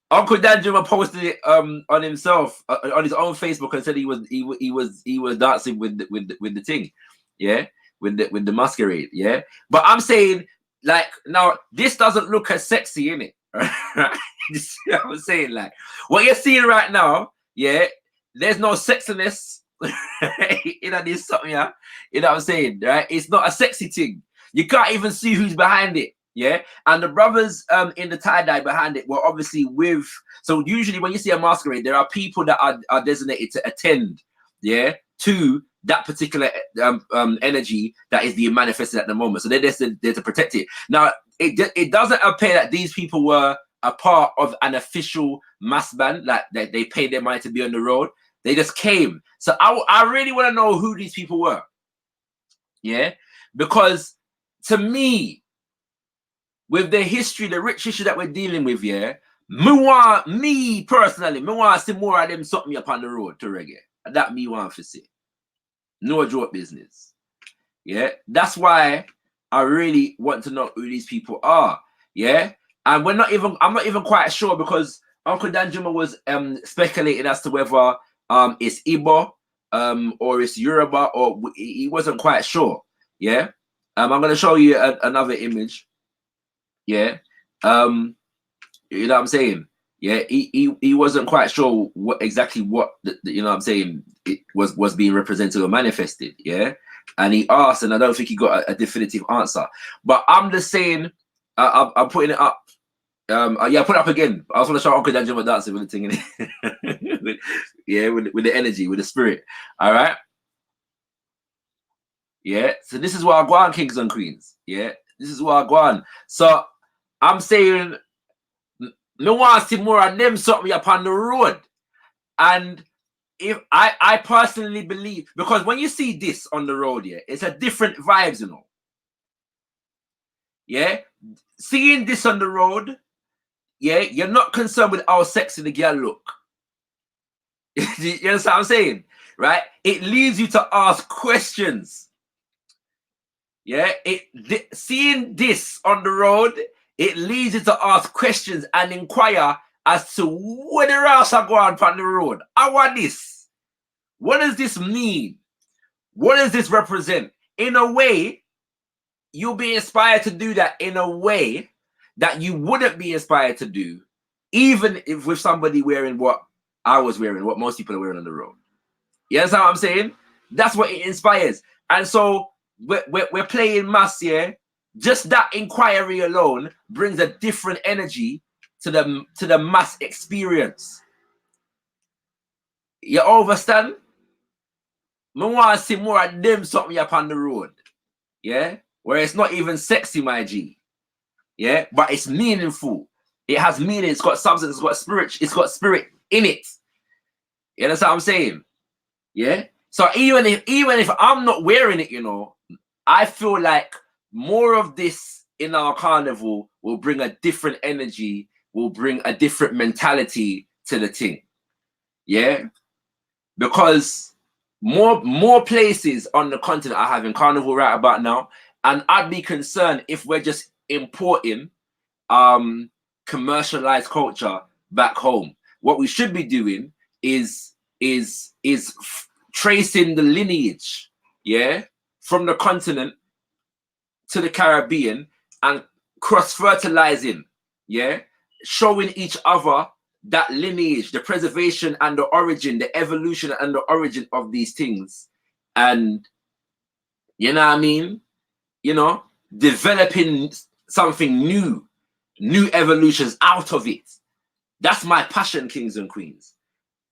Uncle Dan Juma posted it on himself on his own Facebook and said he was dancing with the thing, yeah, with the masquerade, yeah. But I'm saying, like, now this doesn't look as sexy, innit? You see what I'm saying? Like, what you're seeing right now, yeah, there's no sexiness in this something, yeah. You know what I'm saying, right? It's not a sexy thing. You can't even see who's behind it. Yeah, and the brothers in the tie-dye behind it were obviously with, so usually when you see a masquerade, there are people that are designated to attend, yeah, to that particular energy that is being manifested at the moment. So they're there to protect it. Now, it doesn't appear that these people were a part of an official mass band, like they paid their money to be on the road. They just came. So I really want to know who these people were. Yeah, because to me, with the history, the rich history that we're dealing with, yeah, me personally, me want to see more of them something me up on the road to reggae. That me want to see. No joke business. Yeah, that's why I really want to know who these people are. Yeah, and I'm not even quite sure, because Uncle Danjuma was speculating as to whether it's Igbo or it's Yoruba, or he wasn't quite sure. Yeah, I'm going to show you another image. Yeah, you know what I'm saying? Yeah, he wasn't quite sure exactly what you know what I'm saying, it was being represented or manifested. Yeah, and he asked, and I don't think he got a definitive answer. But I'm just saying, I'm putting it up. Yeah, put it up again. I was want to show Uncle Danjuma dancing with the thing in it. with the energy, with the spirit. All right. Yeah. So this is what I go on, kings and queens. Yeah, this is what I go on. So I'm saying, me want to see more of them something up on the road. And if I personally believe, because when you see this on the road, yeah, it's a different vibes, you know. Yeah, seeing this on the road, yeah, you're not concerned with how sexy the girl look. You understand what I'm saying? Right? It leads you to ask questions. Yeah, seeing this on the road, it leads you to ask questions and inquire as to what the else are going on the road. I want this. What does this mean? What does this represent? In a way, you'll be inspired to do that in a way that you wouldn't be inspired to do, even if with somebody wearing what I was wearing, what most people are wearing on the road. You understand what I'm saying? That's what it inspires. And so we're playing mass here. Just that inquiry alone brings a different energy to the mass experience. You understand? Me want to see more of them something up on the road. Yeah? Where it's not even sexy, my G. Yeah? But it's meaningful. It has meaning. It's got substance. It's got spirit in it. You understand what I'm saying? Yeah? So even if I'm not wearing it, you know, I feel like more of this in our carnival will bring a different energy, will bring a different mentality to the thing. Yeah? Because more places on the continent are having carnival right about now, and I'd be concerned if we're just importing commercialized culture back home. What we should be doing is tracing the lineage, yeah, from the continent to the Caribbean and cross-fertilizing, yeah, showing each other that lineage, the preservation and the origin, the evolution and the origin of these things. And you know what I mean? You know, developing something new evolutions out of it. That's my passion, kings and queens.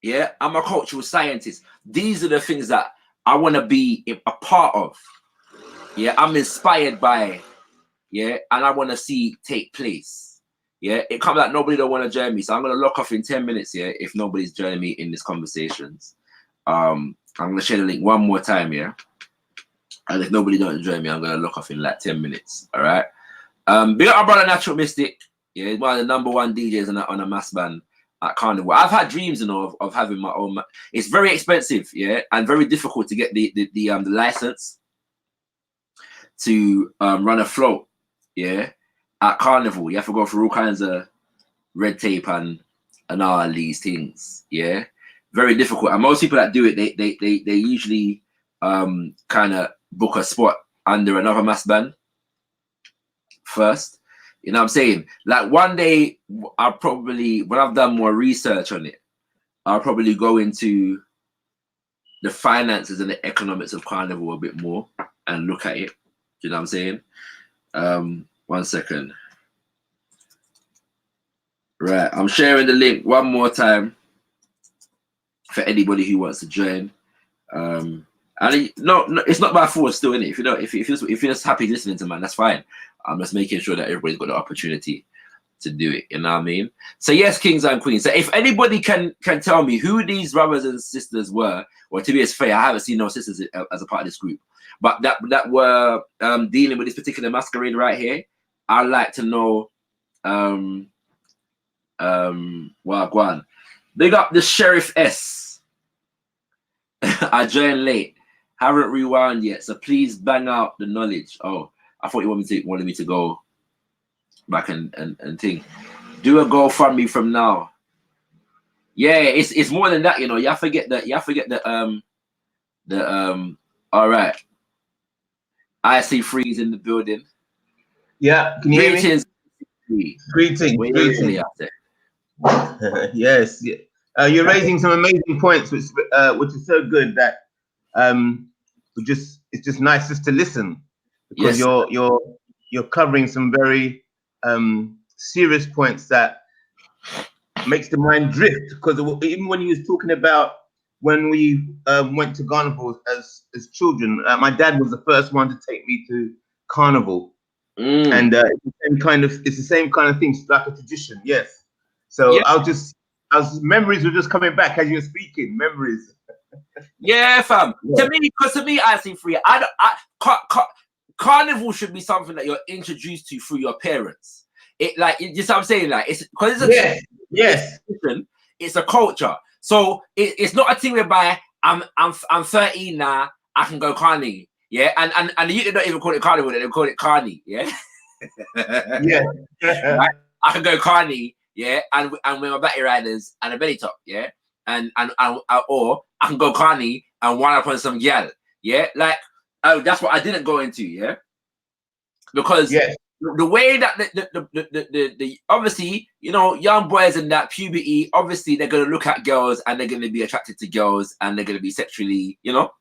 Yeah, I'm a cultural scientist. These are the things that I want to be a part of. Yeah, I'm inspired by, yeah, and I want to see take place. Yeah, it comes like nobody don't want to join me. So I'm going to lock off in 10 minutes, yeah, if nobody's joining me in these conversations. I'm going to share the link one more time, yeah. And if nobody don't join me, I'm going to lock off in like 10 minutes, all right? Big up our brother Natural Mystic. Yeah, he's one of the #1 DJs on a mass band at Carnival. I've had dreams, you know, of having my own. It's very expensive, yeah, and very difficult to get the license to run a float, yeah, at Carnival. You have to go through all kinds of red tape and all these things, yeah. Very difficult. And most people that do it, they usually kind of book a spot under another mass band first. You know what I'm saying? Like one day, I'll probably, when I've done more research on it, I'll probably go into the finances and the economics of Carnival a bit more and look at it. You know what I'm saying? 1 second. Right, I'm sharing the link one more time for anybody who wants to join. And no, it's not by force still, innit? If you don't, if you're just happy listening to man, that's fine. I'm just making sure that everybody's got the opportunity to do it. You know what I mean? So yes, kings and queens. So if anybody can tell me who these brothers and sisters were, or to be as fair, I haven't seen no sisters as a part of this group, but that were dealing with this particular masquerade right here. I'd like to know. Well, go on. Big up the Sheriff S. I joined late. Haven't rewound yet, so please bang out the knowledge. Oh, I thought you wanted me to go back and think. Do a GoFundMe from now. Yeah, it's more than that, you know. You forget that. All right. I see Freeze in the building. Yeah, can you hear me? Greetings. Really out there. Yes, you're raising some amazing points, which is so good that it's just nice just to listen, because you're covering some very serious points that makes the mind drift. Because even when he was talking about when we went to carnivals as children, my dad was the first one to take me to carnival, and it's the same kind of thing, it's like a tradition. Yes. So yeah. Memories were just coming back as you were speaking. Memories. Yeah, fam. Yeah. To me, I see free. Carnival should be something that you're introduced to through your parents. It like you just what I'm saying, like it's because it's a culture. So it's not a thing whereby I'm 13 now, I can go carny. Yeah, and you don't even call it carnival, they call it carny. Yeah. Yeah. Right? I can go carny. Yeah, and with my batty riders and a belly top, yeah, and or I can go carny and wind up on some gal, yeah, like that's what I didn't go into, yeah, because the way that the obviously, you know, young boys in that puberty, obviously they're gonna look at girls and they're gonna be attracted to girls and they're gonna be sexually, you know,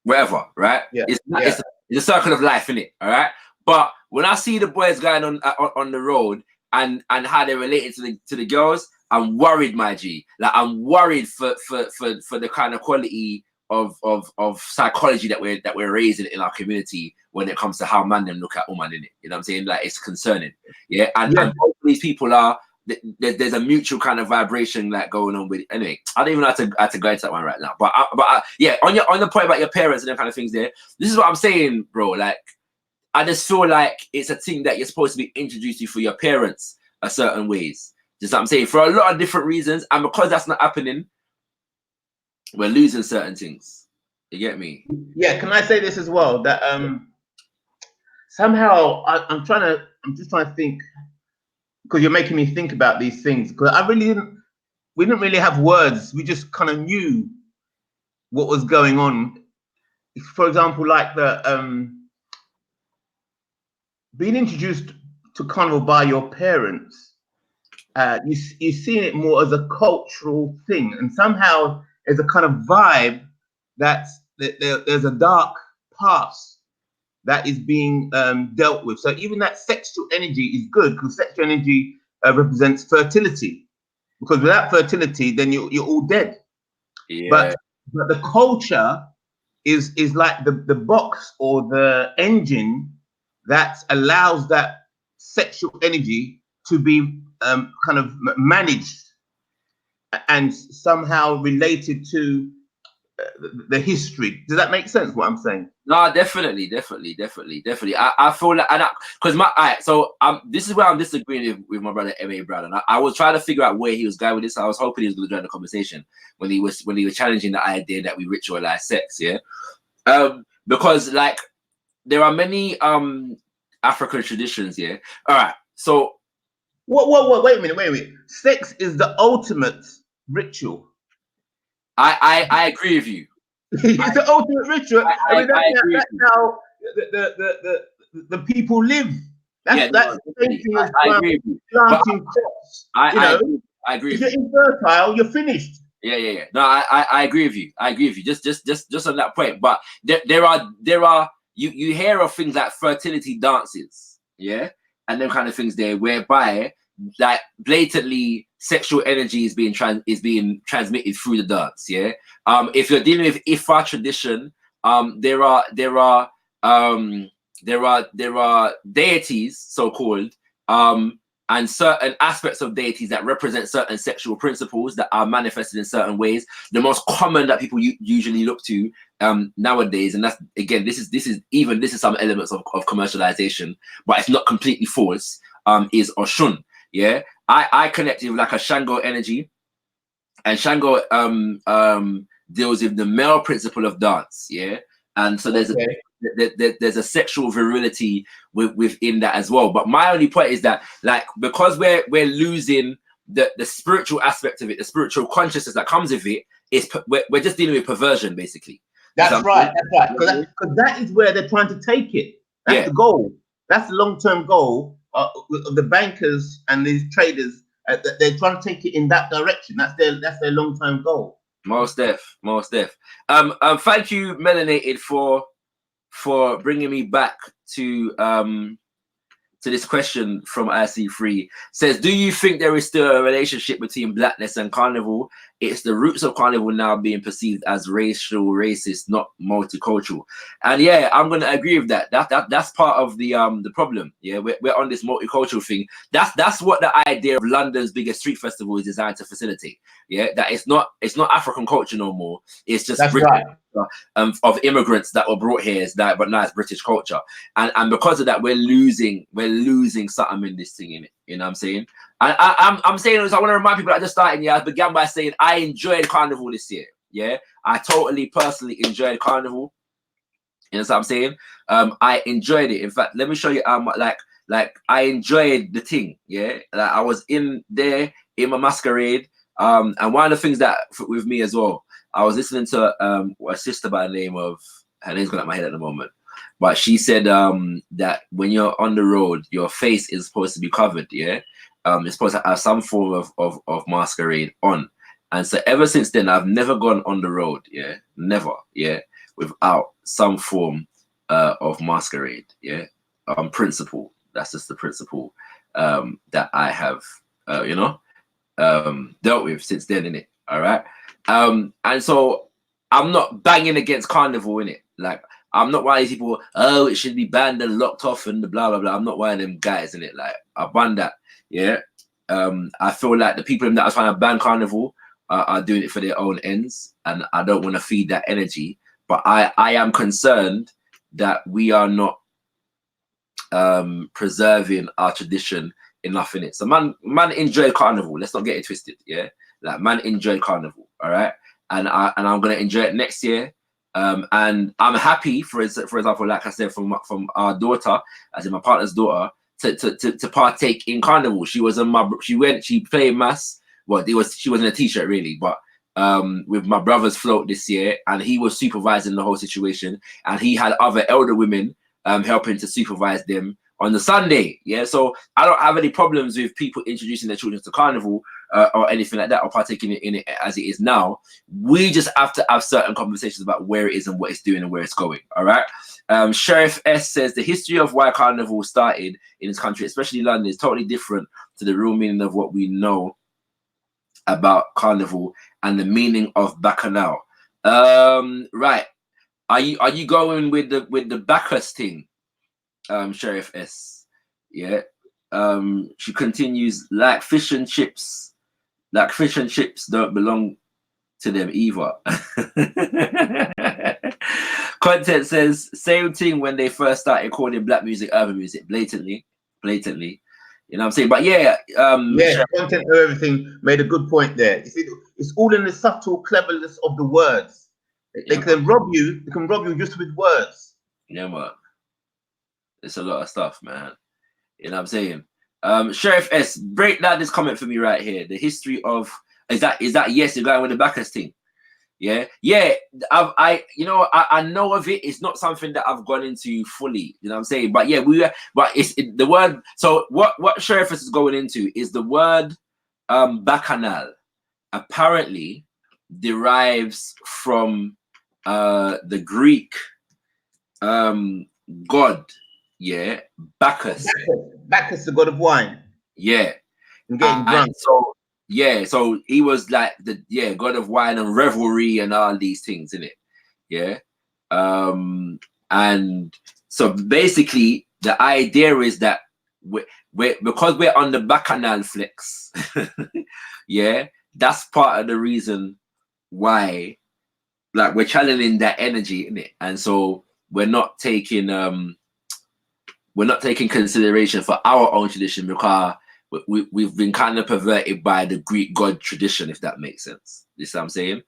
whatever, right? Yeah, it's a circle of life, innit? All right, but when I see the boys going on the road. And how they're related to the girls, I'm worried, my G. Like I'm worried for the kind of quality of psychology that we're raising in our community when it comes to how man them look at woman, in it. You know what I'm saying? Like it's concerning. Yeah. And both these people are there's a mutual kind of vibration like going on with it. Anyway, I don't even have to go into that one right now. But yeah, on the point about your parents and them kind of things there, this is what I'm saying, bro. Like I just feel like it's a thing that you're supposed to be introduced to for your parents a certain ways. Just what I'm saying, for a lot of different reasons, and because that's not happening, we're losing certain things. You get me? Yeah. Can I say this as well? That somehow I'm just trying to think, because you're making me think about these things. Because we didn't really have words. We just kind of knew what was going on. For example, like the being introduced to carnival by your parents, you're seeing it more as a cultural thing, and somehow there's a kind of vibe that there's a dark past that is being dealt with. So even that sexual energy is good, because sexual energy represents fertility. Because without fertility, then you're all dead. Yeah. But the culture is like the box or the engine that allows that sexual energy to be kind of managed and somehow related to the history. Does that make sense, what I'm saying? No, definitely. I feel like, this is where I'm disagreeing with my brother M.A. Brown, and I was trying to figure out where he was going with this. I was hoping he was going to join the conversation when he was challenging the idea that we ritualize sex, yeah. Because like there are many African traditions, yeah. All right, so wait a minute. Sex is the ultimate ritual. I agree with you. It's the ultimate ritual. I mean, that's how the people live. That's the same thing as planting crops. I agree. If you're infertile, you're finished. Yeah. No, I agree with you. Just on that point. But there are you hear of things like fertility dances, yeah, and them kind of things there, whereby like blatantly sexual energy is being transmitted through the dance. Yeah. If you're dealing with Ifa tradition, there are deities, so called, and certain aspects of deities that represent certain sexual principles that are manifested in certain ways. The most common that people usually look to nowadays, and that's again, this is some elements of commercialization, but it's not completely false. Is Oshun. Yeah, I connected with like a Shango energy, and Shango deals with the male principle of dance. Yeah, and so there's there's a sexual virility within that as well. But my only point is that, like, because we're losing the spiritual aspect of it, the spiritual consciousness that comes with it, we're just dealing with perversion, basically. That's right. Because that is where they're trying to take it. That's the goal. That's the long-term goal of the bankers and these traders. They're trying to take it in that direction. That's their long-term goal. Most def. Thank you, Melanated, for bringing me back to this question from IC3. Says, do you think there is still a relationship between blackness and carnival? It's the roots of carnival now being perceived as racial, racist, not multicultural. And yeah, I'm gonna agree with that. That's part of the problem. Yeah, we're on this multicultural thing. That's what the idea of London's biggest street festival is designed to facilitate. Yeah, that it's not African culture no more. It's just of immigrants that were brought here, but now it's British culture. And because of that, we're losing something in this thing, in it. You know what I'm saying? I'm saying this, I want to remind people that just starting. Yeah, I began by saying I enjoyed Carnival this year. Yeah, I totally personally enjoyed Carnival. You know what I'm saying? I enjoyed it. In fact, let me show you like I enjoyed the thing. Yeah, like I was in there in my masquerade. And one of the things that with me as well, I was listening to a sister by the name of, her name's gone out my head at the moment, but she said that when you're on the road, your face is supposed to be covered. Yeah. It's supposed to have some form of masquerade on. And so ever since then, I've never gone on the road, never, without some form of masquerade, principle. That's just the principle that I have, dealt with since then, innit? All right. And so I'm not banging against carnival, innit? Like, I'm not one of these people, oh, it should be banned and locked off and blah, blah, blah. I'm not one of them guys, innit? Like, I ban that. Yeah, I feel like the people that are trying to ban carnival are doing it for their own ends, and I don't want to feed that energy. But I am concerned that we are not preserving our tradition enough in it. So man enjoy carnival. Let's not get it twisted. Yeah, like man enjoy carnival. All right, and I'm gonna enjoy it next year. And I'm happy, for example, like I said, from our daughter, as in my partner's daughter, to partake in carnival. She played mass. Well, she was in a t-shirt really, but with my brother's float this year, and he was supervising the whole situation, and he had other elder women helping to supervise them on the Sunday. Yeah, so I don't have any problems with people introducing their children to carnival or anything like that, or partaking in it as it is now. We just have to have certain conversations about where it is and what it's doing and where it's going. All right. Sheriff S says the history of why carnival started in this country, especially London, is totally different to the real meaning of what we know about carnival and the meaning of bacchanal. Right. Are you going with the Bacchus thing, Sheriff S? Yeah. She continues, like fish and chips don't belong to them either. Content says same thing when they first started calling black music urban music, blatantly. You know what I'm saying? But yeah, content of everything made a good point there. You see, it's all in the subtle cleverness of the words. They can rob you. They can rob you just with words. Yeah, man. It's a lot of stuff, man. You know what I'm saying? Sheriff S, break down this comment for me right here. The history of is that yes, you're going with the Bacchus thing. Yeah. I know of it. It's not something that I've gone into fully. You know what I'm saying? But yeah, it's the word. So what Sheriff is going into is the word bacchanal. Apparently derives from the Greek god, Bacchus. Bacchus, the god of wine, Yeah. and getting drunk. And so so he was like the god of wine and revelry and all these things in it. Yeah. And so basically the idea is that because we're on the bacchanal flex, yeah, that's part of the reason why, like, we're channeling that energy in it, and so we're not taking consideration for our own tradition, because we've been kind of perverted by the Greek god tradition, if that makes sense. You see what I'm saying?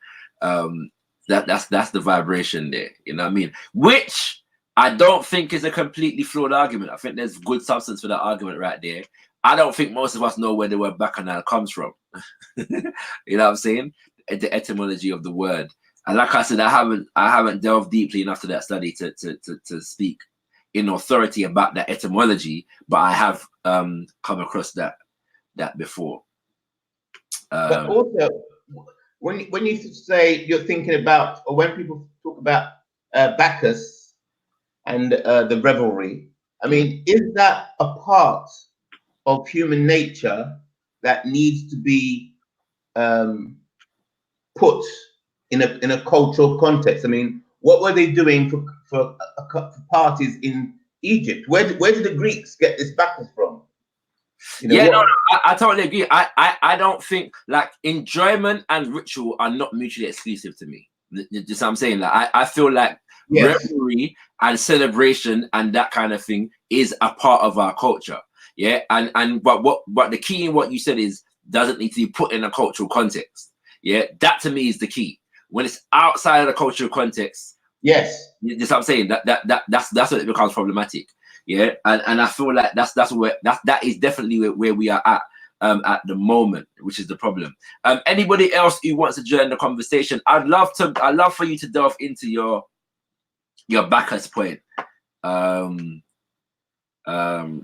That's the vibration there, you know what I mean? Which I don't think is a completely flawed argument. I think there's good substance for that argument right there. I don't think most of us know where the word bacchanal comes from. You know what I'm saying? The etymology of the word. And like I said, I haven't delved deeply enough to that study to speak in authority about that etymology, but I have come across that before. But also, when you say you're thinking about, or when people talk about Bacchus and the revelry, I mean, is that a part of human nature that needs to be put in a cultural context? I mean, what were they doing for parties in Egypt? Where did the Greeks get this Bacchus from? You know, yeah, no, I totally agree. I don't think, like, enjoyment and ritual are not mutually exclusive to me. Just what I'm saying. Like, I feel like revelry and celebration and that kind of thing is a part of our culture. Yeah, but the key in what you said is doesn't need to be put in a cultural context. Yeah, that to me is the key. When it's outside of the cultural context, yes, just what I'm saying, that's when it becomes problematic. Yeah, and I feel like that is definitely where we are at the moment, which is the problem. Anybody else who wants to join the conversation, I'd love for you to delve into your Bacchus point,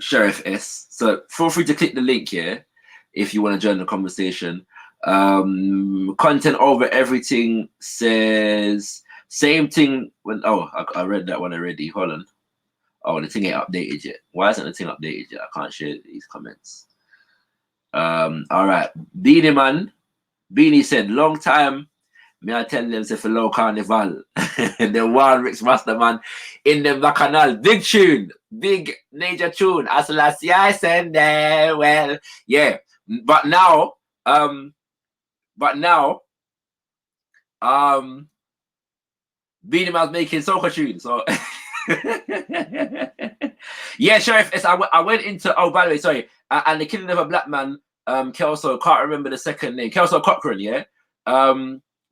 Sheriff S. So feel free to click the link here if you want to join the conversation. Content over everything says same thing when I read that one already. Hold on. Oh, the thing ain't updated yet. Why isn't the thing updated yet? I can't share these comments. All right. Beanie Man. Beanie said, long time. Me I tell them say for low carnival. The one Ricks Masterman in the bacchanal. Big tune. Big major tune. As last year I said there. Well, yeah. But now, Beanie Man's making soca tunes, so yeah, Sheriff. I went into, oh, by the way, sorry, and the killing of a black man, Kelso, can't remember the second name, Kelso Cochran, yeah.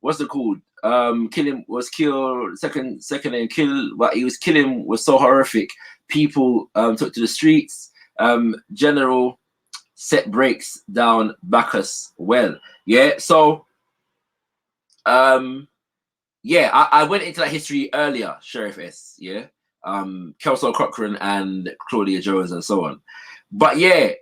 What's it called? Killing was killed, second name, kill, what he was killing was so horrific. People took to the streets. General set breaks down Bacchus well. Yeah, so yeah, I went into that history earlier, Sheriff S. Yeah, Kelso Cochran and Claudia Jones and so on. But yeah,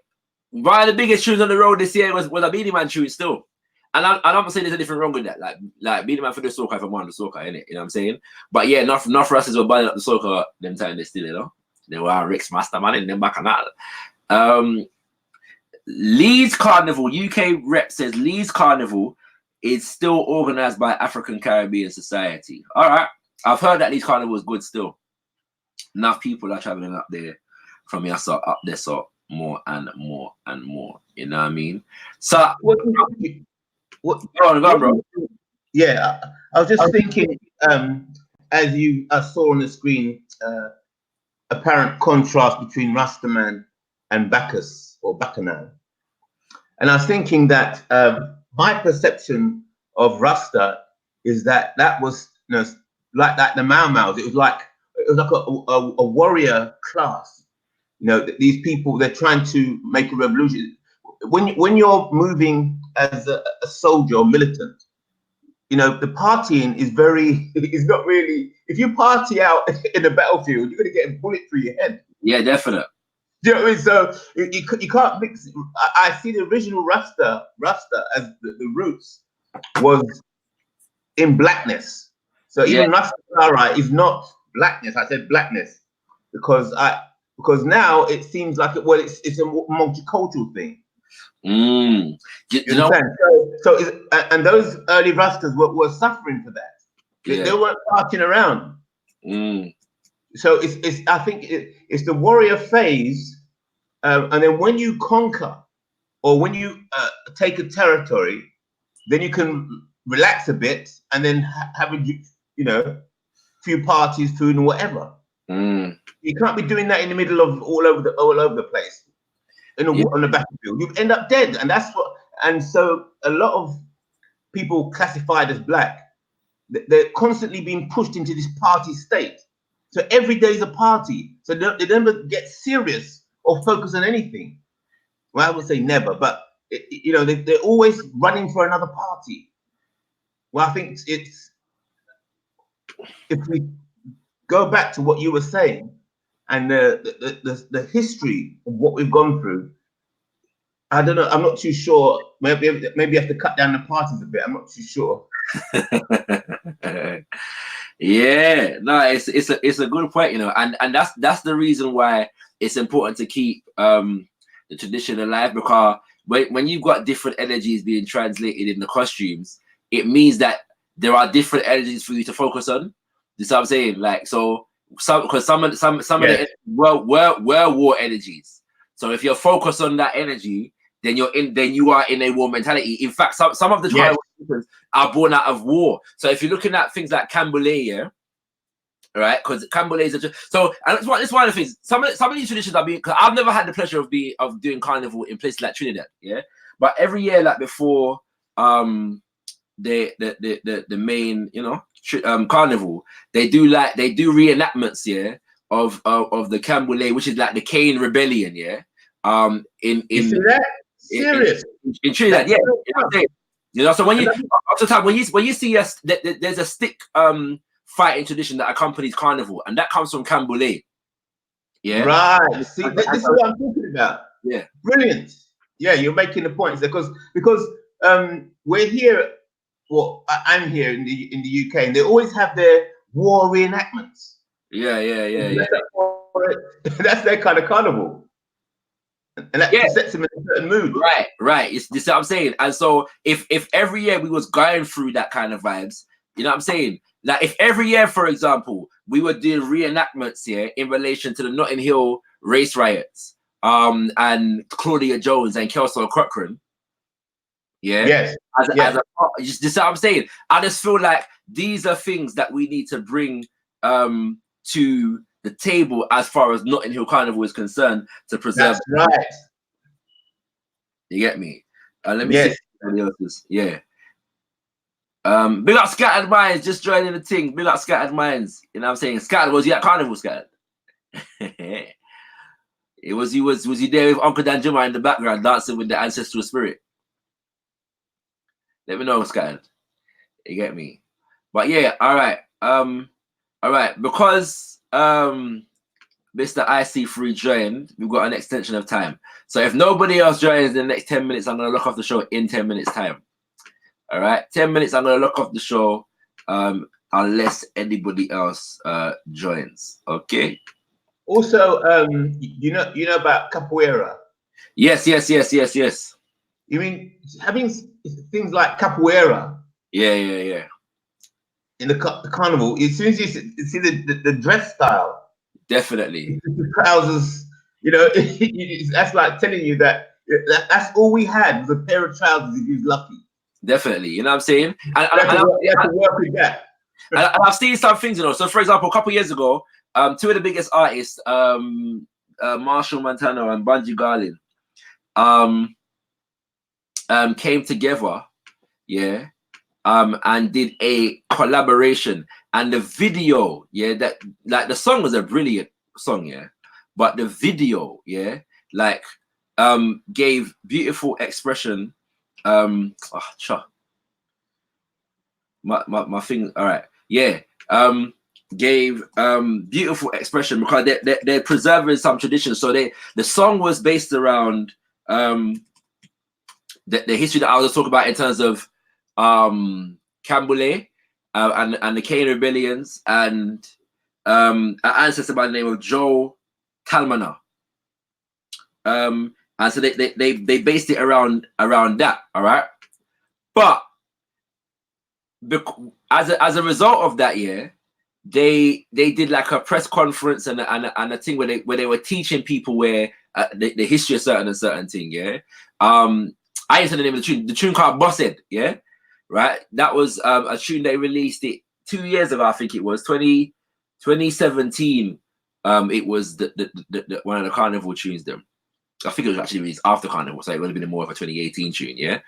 one of the biggest tunes on the road this year was a Beanie Man tune still. And I'm not saying there's anything wrong with that. Like Beanie Man for the soca, if I'm on the soca, innit? You know what I'm saying? But yeah, enough Rastas were buying up the soca them time they still, you know. They were Rick's Masterman in them bacchanal. Leeds Carnival, UK rep says Leeds Carnival is still organized by African Caribbean Society. All right, I've heard that Leeds Carnival is good still. Enough people are traveling up there from here, so up there, so more and more and more. You know what I mean? So what, go on, bro. Yeah, I was just thinking, as you saw on the screen, apparent contrast between Rastaman and Bacchus or Bacchanal. And I was thinking that my perception of Rasta is that was, you know, like that the Mau Mau's. It was like a warrior class. You know, these people, they're trying to make a revolution. When you're moving as a soldier or militant, you know, the partying is not really. If you party out in the battlefield, you're gonna get a bullet through your head. Yeah, definitely. You know what I mean? So you can't mix. I see the original Rasta as the roots was in blackness. So even Rastafari is not blackness. I said blackness because because now it seems like it's a multicultural thing. You You know, understand? And those early Rastas were suffering for that. They weren't partying around. So I think it's the warrior phase, and then when you conquer or when you take a territory, then you can relax a bit and then have a few parties, food, and whatever. You can't be doing that in the middle of all over the place on the battlefield. You end up dead, and that's what. And so a lot of people classified as black, they're constantly being pushed into this party state. So every day is a party. So they never get serious or focus on anything. Well, I would say never, but they're always running for another party. Well, I think it's if we go back to what you were saying and the history of what we've gone through. I don't know. I'm not too sure. Maybe you have to cut down the parties a bit. I'm not too sure. Yeah, no, it's a good point, and that's the reason why it's important to keep the tradition alive, because when you've got different energies being translated in the costumes, it means that there are different energies for you to focus on. You see what I'm saying? Like, so some of the were war energies. So if you're focused on that energy, then you are in a war mentality. In fact, some of the tribal systems are born out of war. So if you're looking at things like Cambouele, yeah, right, because Cambouele is so, and it's one of the things. Some of these traditions are being, because I've never had the pleasure of doing carnival in places like Trinidad, yeah. But every year, like before, the main, carnival, they do reenactments, yeah, of the Cambouele, which is like the Cane Rebellion, yeah. Serious? In Trinidad, yeah. So when you see there's a stick fighting tradition that accompanies carnival, and that comes from Cambouele. Yeah. Right. See, this is what I'm talking about. Yeah. Brilliant. Yeah, you're making the points because we're here. Well, I'm here in the UK, and they always have their war reenactments. Yeah. That's their kind of carnival. And that sets them in a certain mood. Right. It's this what I'm saying. And so if every year we was going through that kind of vibes, you know what I'm saying? Like if every year, for example, we were doing reenactments here in relation to the Notting Hill race riots, and Claudia Jones and Kelso Cochran. Yeah. Yes. Just what I'm saying. I just feel like these are things that we need to bring to the table as far as Notting Hill Carnival is concerned, to preserve. That's right. You get me? Let me see somebody else's. Yeah. Big up Scattered Minds, just joining the thing. Big up Scattered Minds. You know what I'm saying? Scattered, was you at Carnival, Scattered? Was you there with Uncle Danjuma in the background dancing with the ancestral spirit? Let me know, Scattered. You get me? But yeah, all right. Because Mr. IC3 joined, we've got an extension of time. So if nobody else joins in the next 10 minutes, I'm gonna lock off the show in 10 minutes time. All right, 10 minutes, I'm gonna lock off the show, unless anybody else joins. Okay. Also, you know about capoeira. Yes. You mean having things like capoeira? Yeah. In the carnival, as soon as you see the dress style, definitely the trousers, that's like telling you that's all we had was a pair of trousers if you was lucky. Definitely, you know what I'm saying? And you have to work with that. And I've seen some things, So for example, a couple of years ago, two of the biggest artists, Marshall Montano and Bunji Garlin, came together, yeah, and did a collaboration. And the video, yeah, that like the song was a brilliant song, yeah, but the video, yeah, like gave beautiful expression. My thing, all right, yeah, gave beautiful expression because they're preserving some traditions. So the song was based around the history that I was talking about in terms of Cambouele and the Cane rebellions, and an ancestor by the name of Joe Talmana. And so they based it around that, all right. But as a result of that, yeah, they did like a press conference and a thing where they were teaching people where the history of certain thing, yeah. I didn't say the name of the tune called Bossed, yeah, right. That was a tune they released it 2 years ago, I think it was 2017. It was the one of the Carnival tunes. Them, I think it was actually released after Carnival, so it would have been more of a 2018 tune, yeah.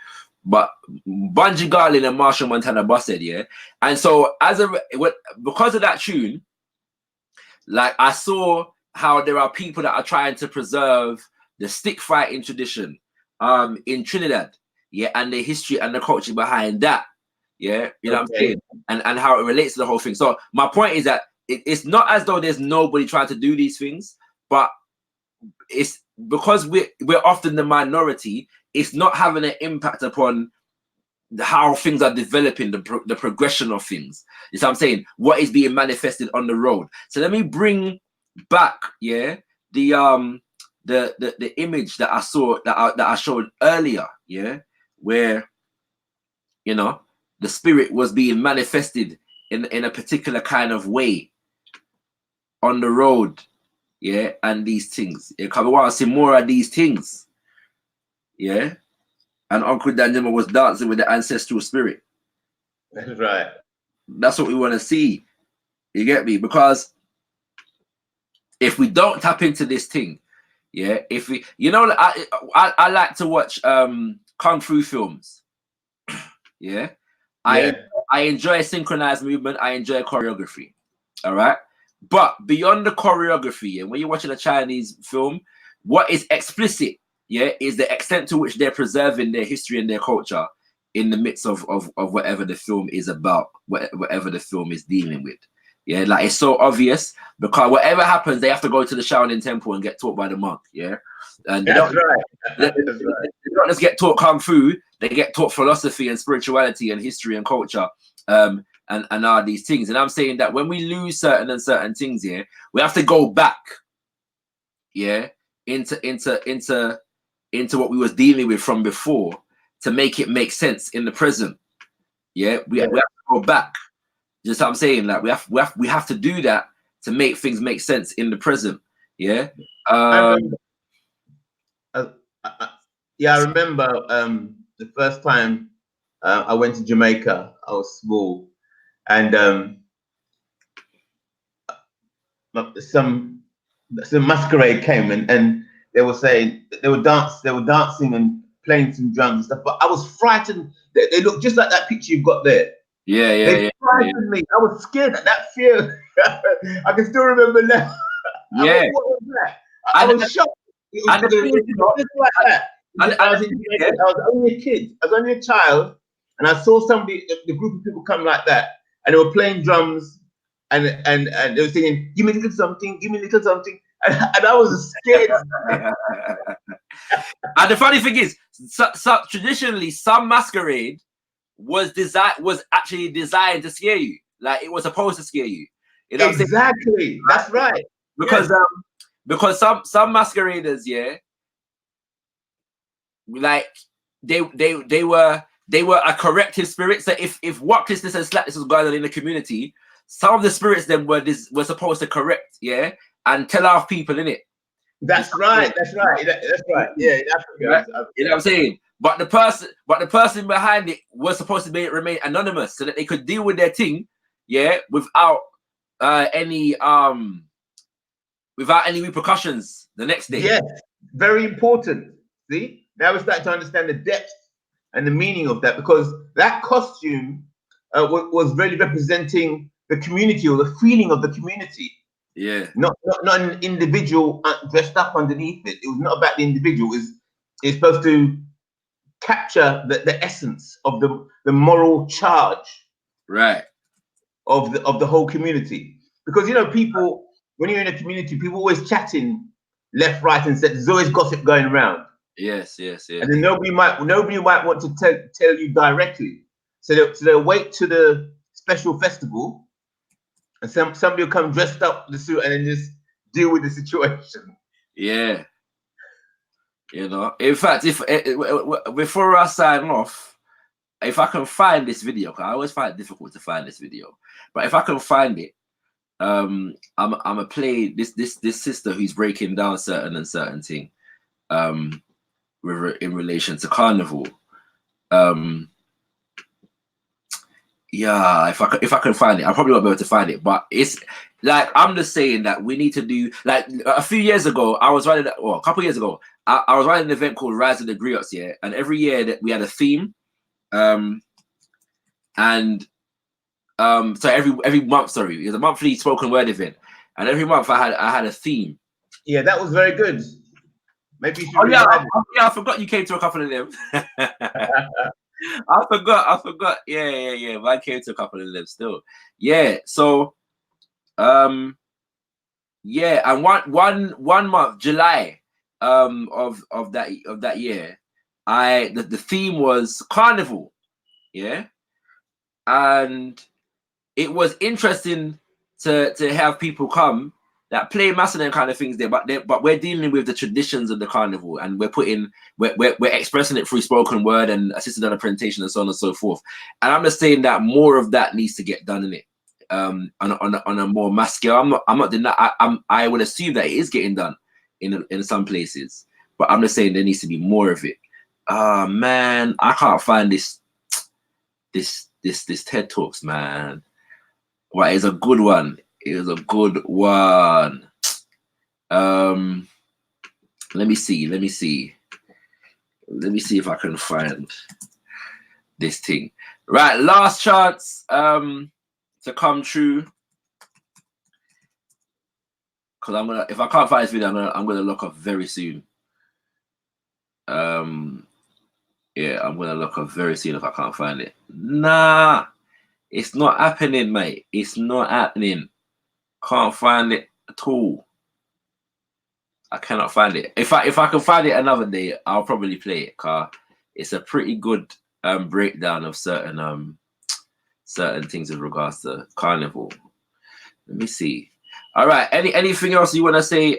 But Bunji Garlin and Marshall Montana busted, yeah. And so because of that tune, like I saw how there are people that are trying to preserve the stick fighting tradition in Trinidad, yeah, and the history and the culture behind that, yeah, you know what I'm saying, and how it relates to the whole thing. So my point is that it's not as though there's nobody trying to do these things, but it's because we're often the minority. It's not having an impact upon how things are developing, the progression of things. You see what I'm saying? What is being manifested on the road. So let me bring back, yeah, the image that I saw that I showed earlier, yeah, where, you know, the spirit was being manifested in a particular kind of way on the road, yeah, and these things. Yeah, because we want to see more of these things, yeah. And Uncle Daniel was dancing with the ancestral spirit. That's right. That's what we want to see. You get me? Because if we don't tap into this thing, yeah, if we, you know, I like to watch kung fu films. Yeah. I enjoy synchronized movement. I enjoy choreography. All right. But beyond the choreography, and when you're watching a Chinese film, what is explicit, yeah, is the extent to which they're preserving their history and their culture in the midst of whatever the film is about, whatever the film is dealing with. Yeah, like it's so obvious because whatever happens, they have to go to the Shaolin Temple and get taught by the monk. Yeah, and they don't just get taught kung fu; they get taught philosophy and spirituality and history and culture, and all these things. And I'm saying that when we lose certain things here, we have to go back, yeah, into what we was dealing with from before to make it make sense in the present. Yeah, we have to go back. Just what I'm saying, like we have to do that to make things make sense in the present. Yeah. I remember the first time I went to Jamaica. I was small, and some masquerade came, and they were saying they were dancing and playing some drums and stuff. But I was frightened. They looked just like that picture you've got there. They frightened me. I was scared. That fear. I can still remember now. Yeah. What was that? I was shocked. It was just like that. I was only a kid. I was only a child, and I saw somebody, the group of people come like that, and they were playing drums, and they were singing, "Give me a little something, give me a little something," and I was scared. And the funny thing is, so traditionally, some masquerade was actually designed to scare you. Like it was supposed to scare you. You know exactly. That's right. Because because some masqueraders, yeah, like they were a corrective spirit. So if whackness and slackness was going on in the community, some of the spirits then were supposed to correct, yeah, and tell off people in it. That's right. That's right. That's right. Yeah. Right? You know what I'm saying? But the person behind it was supposed to remain anonymous so that they could deal with their thing, yeah, without any repercussions the next day. Yes, very important. See, now we're starting to understand the depth and the meaning of that, because that costume was really representing the community or the feeling of the community. Yeah. Not an individual dressed up underneath it. It was not about the individual. It's supposed to capture the essence of the moral charge, right, of the whole community. Because you know, people, when you're in a community, people always chatting left, right, and center. There's always gossip going around. Yes. And then nobody might want to tell you directly. So they'll wait to the special festival, and somebody will come dressed up the suit and then just deal with the situation. Yeah. You know, in fact, if before I sign off, if I can find this video, 'cause I always find it difficult to find this video, but if I can find it, I'm a play this sister who's breaking down certain thing, in relation to carnival. Yeah, if I can find it, I probably won't be able to find it. But it's like I'm just saying that we need to do, like, a few years ago, I was running, or a couple years ago, I was running an event called Rise of the Griots, yeah, and every year that we had a theme, and so every month, sorry, it was a monthly spoken word event, and every month I had a theme. Yeah, that was very good. Maybe you should. Oh yeah, I forgot you came to a couple of them. I forgot. Yeah. But I came to a couple of them still. Yeah. So, yeah, and one month, July, of that year, the theme was carnival. Yeah, and it was interesting to have people come that play mass and kind of things there, but we're dealing with the traditions of the carnival, and we're expressing it through spoken word and assisted on a presentation and so on and so forth. And I'm just saying that more of that needs to get done in it, on a more mass scale. I'm not denying. I would assume that it is getting done in some places, but I'm just saying there needs to be more of it. Man, I can't find this TED Talks, man. Well, it's a good one. It was a good one. Let me see if I can find this thing. Right, last chance to come true. Because if I can't find this video, I'm gonna look up very soon. Yeah, I'm gonna look up very soon if I can't find it. Nah, it's not happening, mate. It's not happening. Can't find it at all. I cannot find it. If I can find it another day, I'll probably play it, cause it's a pretty good breakdown of certain things with regards to carnival. Let me see. All right. Anything else you want to say?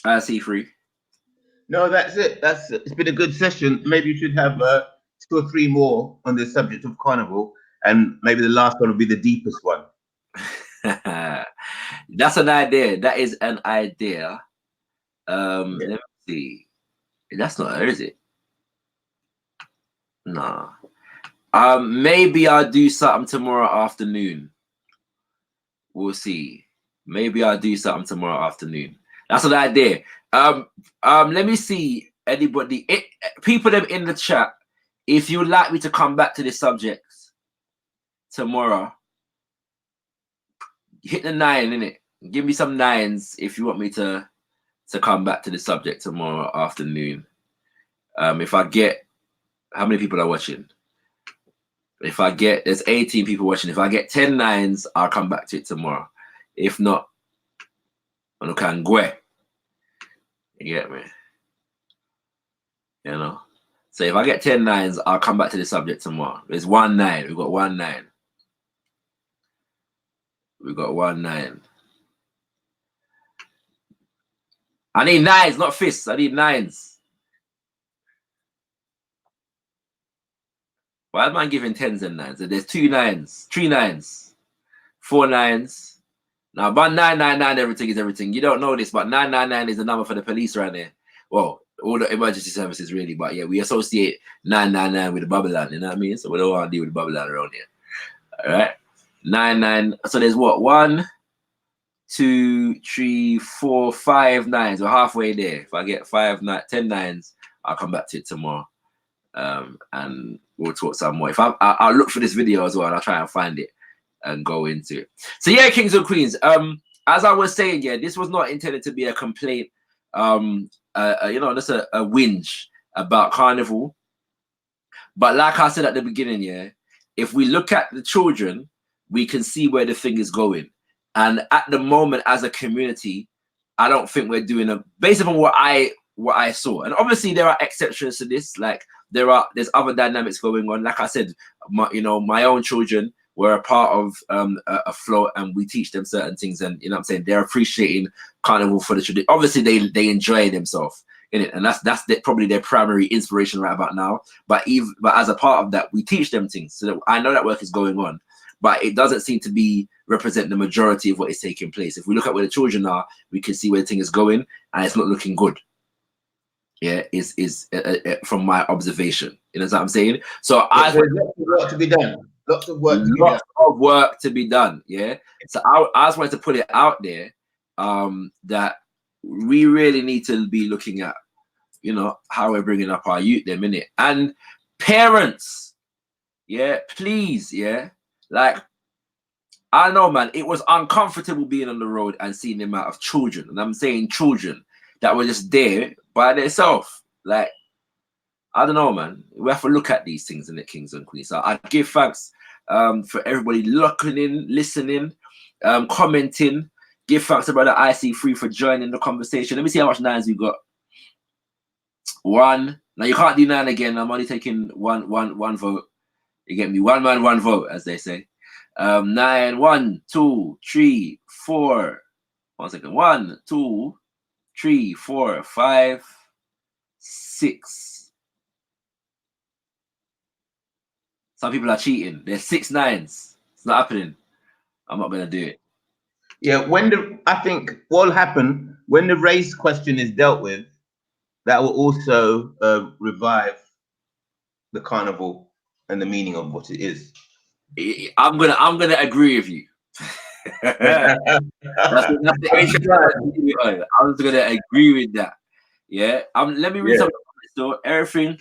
C3. No, that's it. It's been a good session. Maybe you should have 2 or 3 more on the subject of carnival, and maybe the last one will be the deepest one. That's an idea. That is an idea. Let me see. That's not her, is it? Nah. Maybe I'll do something tomorrow afternoon. We'll see. Maybe I'll do something tomorrow afternoon. That's an idea. Let me see. Anybody, people them in the chat, if you'd like me to come back to this subject tomorrow, hit the 9, innit? Give me some 9s if you want me to come back to the subject tomorrow afternoon. If I get, how many people are watching? If I get, there's 18 people watching. If I get 10 9s, I'll come back to it tomorrow. If not, I can go. You get me? You know? So if I get 10 9s, I'll come back to the subject tomorrow. There's 1 9. We've got 1 9. We've got 1 9. I need 9s, not fists. I need 9s. Why am I giving 10s and 9s? There's 2 9s, 3 9s, 4 9s. Now, 999, everything is everything. You don't know this, but 999 is the number for the police right there. Well, all the emergency services, really. But yeah, we associate 999 with the Babylon, you know what I mean? So we don't want to deal with the Babylon around here. All right? 99. So there's what? 1, 2, 3, 4, 5 9s. We're halfway there. If I get 10 9s, I'll come back to it tomorrow. And we'll talk some more. If I'll look for this video as well, and I'll try and find it and go into it. So yeah, kings and queens. As I was saying, yeah, this was not intended to be a complaint. You know, just a whinge about carnival. But like I said at the beginning, yeah, if we look at the children, we can see where the thing is going. And at the moment, as a community, I don't think we're doing based on what I saw. And obviously there are exceptions to this. Like there's other dynamics going on. Like I said, my own children, we're a part of a float, and we teach them certain things, and you know what I'm saying, they're appreciating carnival for the tradition. Obviously they enjoy themselves in it, and that's probably their primary inspiration right about now. But as a part of that, we teach them things. So that I know that work is going on, but it doesn't seem to be represent the majority of what is taking place. If we look at where the children are, we can see where the thing is going, and it's not looking good. Yeah, is from my observation. You know what I'm saying? So there's lots of work to be done. Lots of work to be done. Yeah. So I just wanted to put it out there that we really need to be looking at, you know, how we're bringing up our youth them, innit? And parents, yeah, please, yeah. Like, I know, man, it was uncomfortable being on the road and seeing the amount of children, and I'm saying children that were just there by themselves. Like, I don't know, man. We have to look at these things in the Kings and Queens. So I give thanks for everybody looking in, listening, commenting. Give thanks to Brother IC3 for joining the conversation. Let me see how much nines we got. 1. Now you can't do 9 again. I'm only taking one vote. You get me? 1 man, 1 vote, as they say. 9. 1, 2, 3, 4. 1 second. 1, 2, 3, 4, 5, 6. Some people are cheating. There's 6 9s. It's not happening. I'm not gonna do it. Yeah, I think what will happen when the race question is dealt with, that will also revive the carnival and the meaning of what it is. I'm gonna agree with you. that's the I was gonna agree with that. Yeah. Let me read some comments though. Everything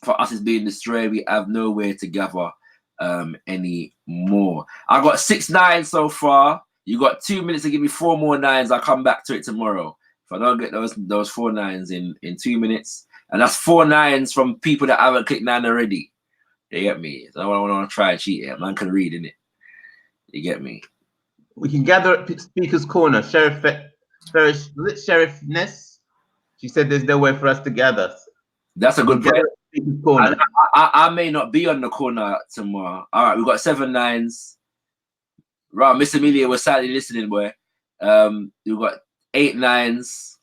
for us is being destroyed. We have nowhere to gather any more. I got 6 9s so far. You got 2 minutes to give me 4 more 9s. I'll come back to it tomorrow. If I don't get those 4 9s in 2 minutes, and that's 4 9s from people that haven't clicked 9 already. You get me? So I don't want to try and cheat here. Man can read, innit? You get me? We can gather at Speaker's Corner. Sheriffness. She said there's no way for us to gather. That's a good point. I may not be on the corner tomorrow. All right, we've got 7 9s. Right, Miss Amelia was sadly listening, boy. We've got 8 9s.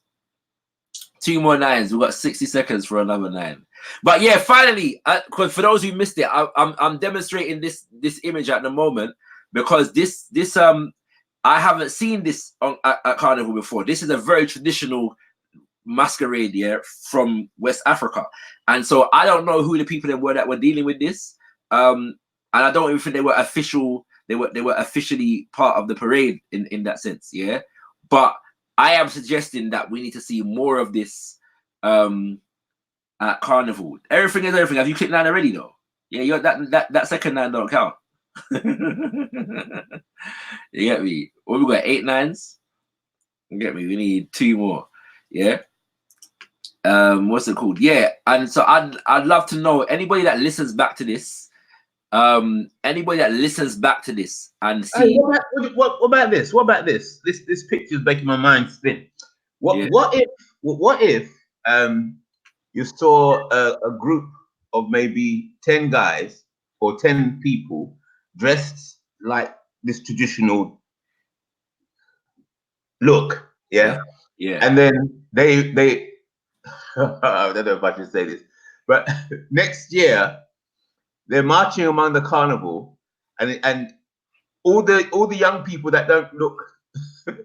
2 more 9s. We've got 60 seconds for another 9. But yeah, finally, because for those who missed it, I'm demonstrating this image at the moment because this I haven't seen this at Carnival before. This is a very traditional masquerade, yeah, from West Africa, and so I don't know who the people that were dealing with this, and I don't even think they were official. They were officially part of the parade in that sense, yeah. But I am suggesting that we need to see more of this at Carnival. Everything is everything. Have you clicked 9 already though? Yeah, you got that second 9 don't count. You get me? What we got? 8 9s. You get me? We need 2 more. Yeah. What's it called? Yeah. And so I'd love to know anybody that listens back to this. Anybody that listens back to this and see. Hey, what about this? What about this? This picture is making my mind spin. What if you saw a group of maybe 10 guys or 10 people dressed like this traditional look, yeah? And then they I don't know if I should say this, but next year they're marching among the carnival, and all the young people that don't look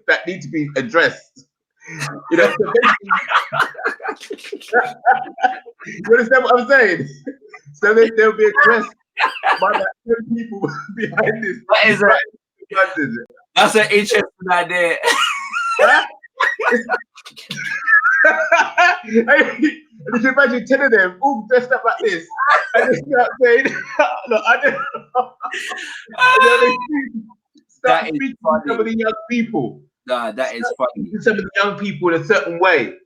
that need to be addressed. You know, you understand what I'm saying? So they'll be addressed by that 10 people behind this. What is that? That's an interesting idea. And you can imagine 10 of them all dressed up like this, and they start saying, "Look, I don't know." And then they start speaking to some of the young people. Nah, that is funny. Some of the young people in a certain way.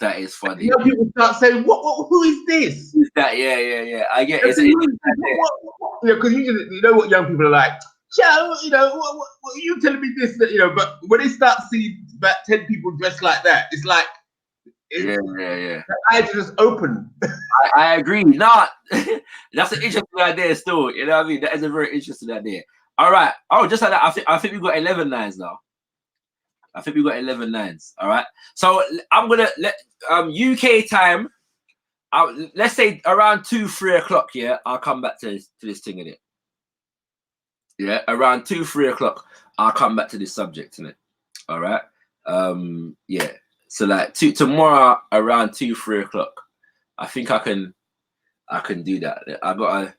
That is funny. Young people start saying, "What? Who is this?" Who's that? Yeah. I get it. Because you know what young people are like. Joe, you know, what you telling me this, that, you know, but when they start seeing about 10 people dressed like that, it's like Yeah. The eyes are just open. I agree. Nah, that's an interesting idea still. You know what I mean? That is a very interesting idea. All right. Oh, just like that, I think we got 11 nines now. I think we got 11 nines. All right. So I'm gonna let UK time. Let's say around 2-3 o'clock. Yeah, I'll come back to this thing in it. Yeah, around 2-3 o'clock, I'll come back to this subject in it. All right. Yeah. So like tomorrow around 2-3 o'clock, I think I can do that. I gotta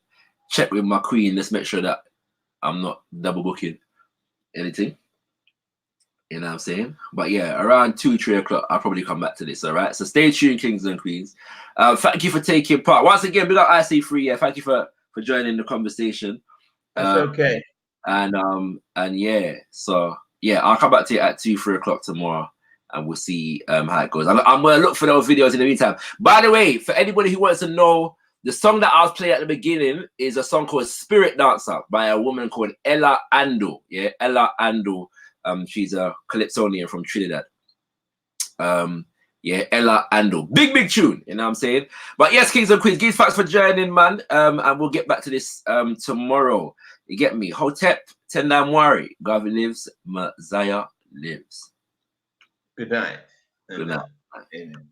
check with my queen. Let's make sure that I'm not double booking anything. You know what I'm saying? But yeah, around 2-3 o'clock, I'll probably come back to this. All right. So stay tuned, kings and queens. Thank you for taking part. Once again, big up IC3. Yeah, thank you for joining the conversation. That's okay. And yeah, so yeah, I'll come back to you at 2-3 o'clock tomorrow, and we'll see how it goes. I'm gonna look for those videos in the meantime. By the way, for anybody who wants to know, the song that I was playing at the beginning is a song called Spirit Dancer by a woman called Ella Ando. Yeah, Ella Ando. She's a Calypsonian from Trinidad. Yeah, Ella Ando. Big tune, you know what I'm saying? But yes, kings and queens, give thanks for joining, man. And we'll get back to this tomorrow. You get me? Hotep, Tendamwari. God lives, Messiah lives. Good night. Good night. Amen.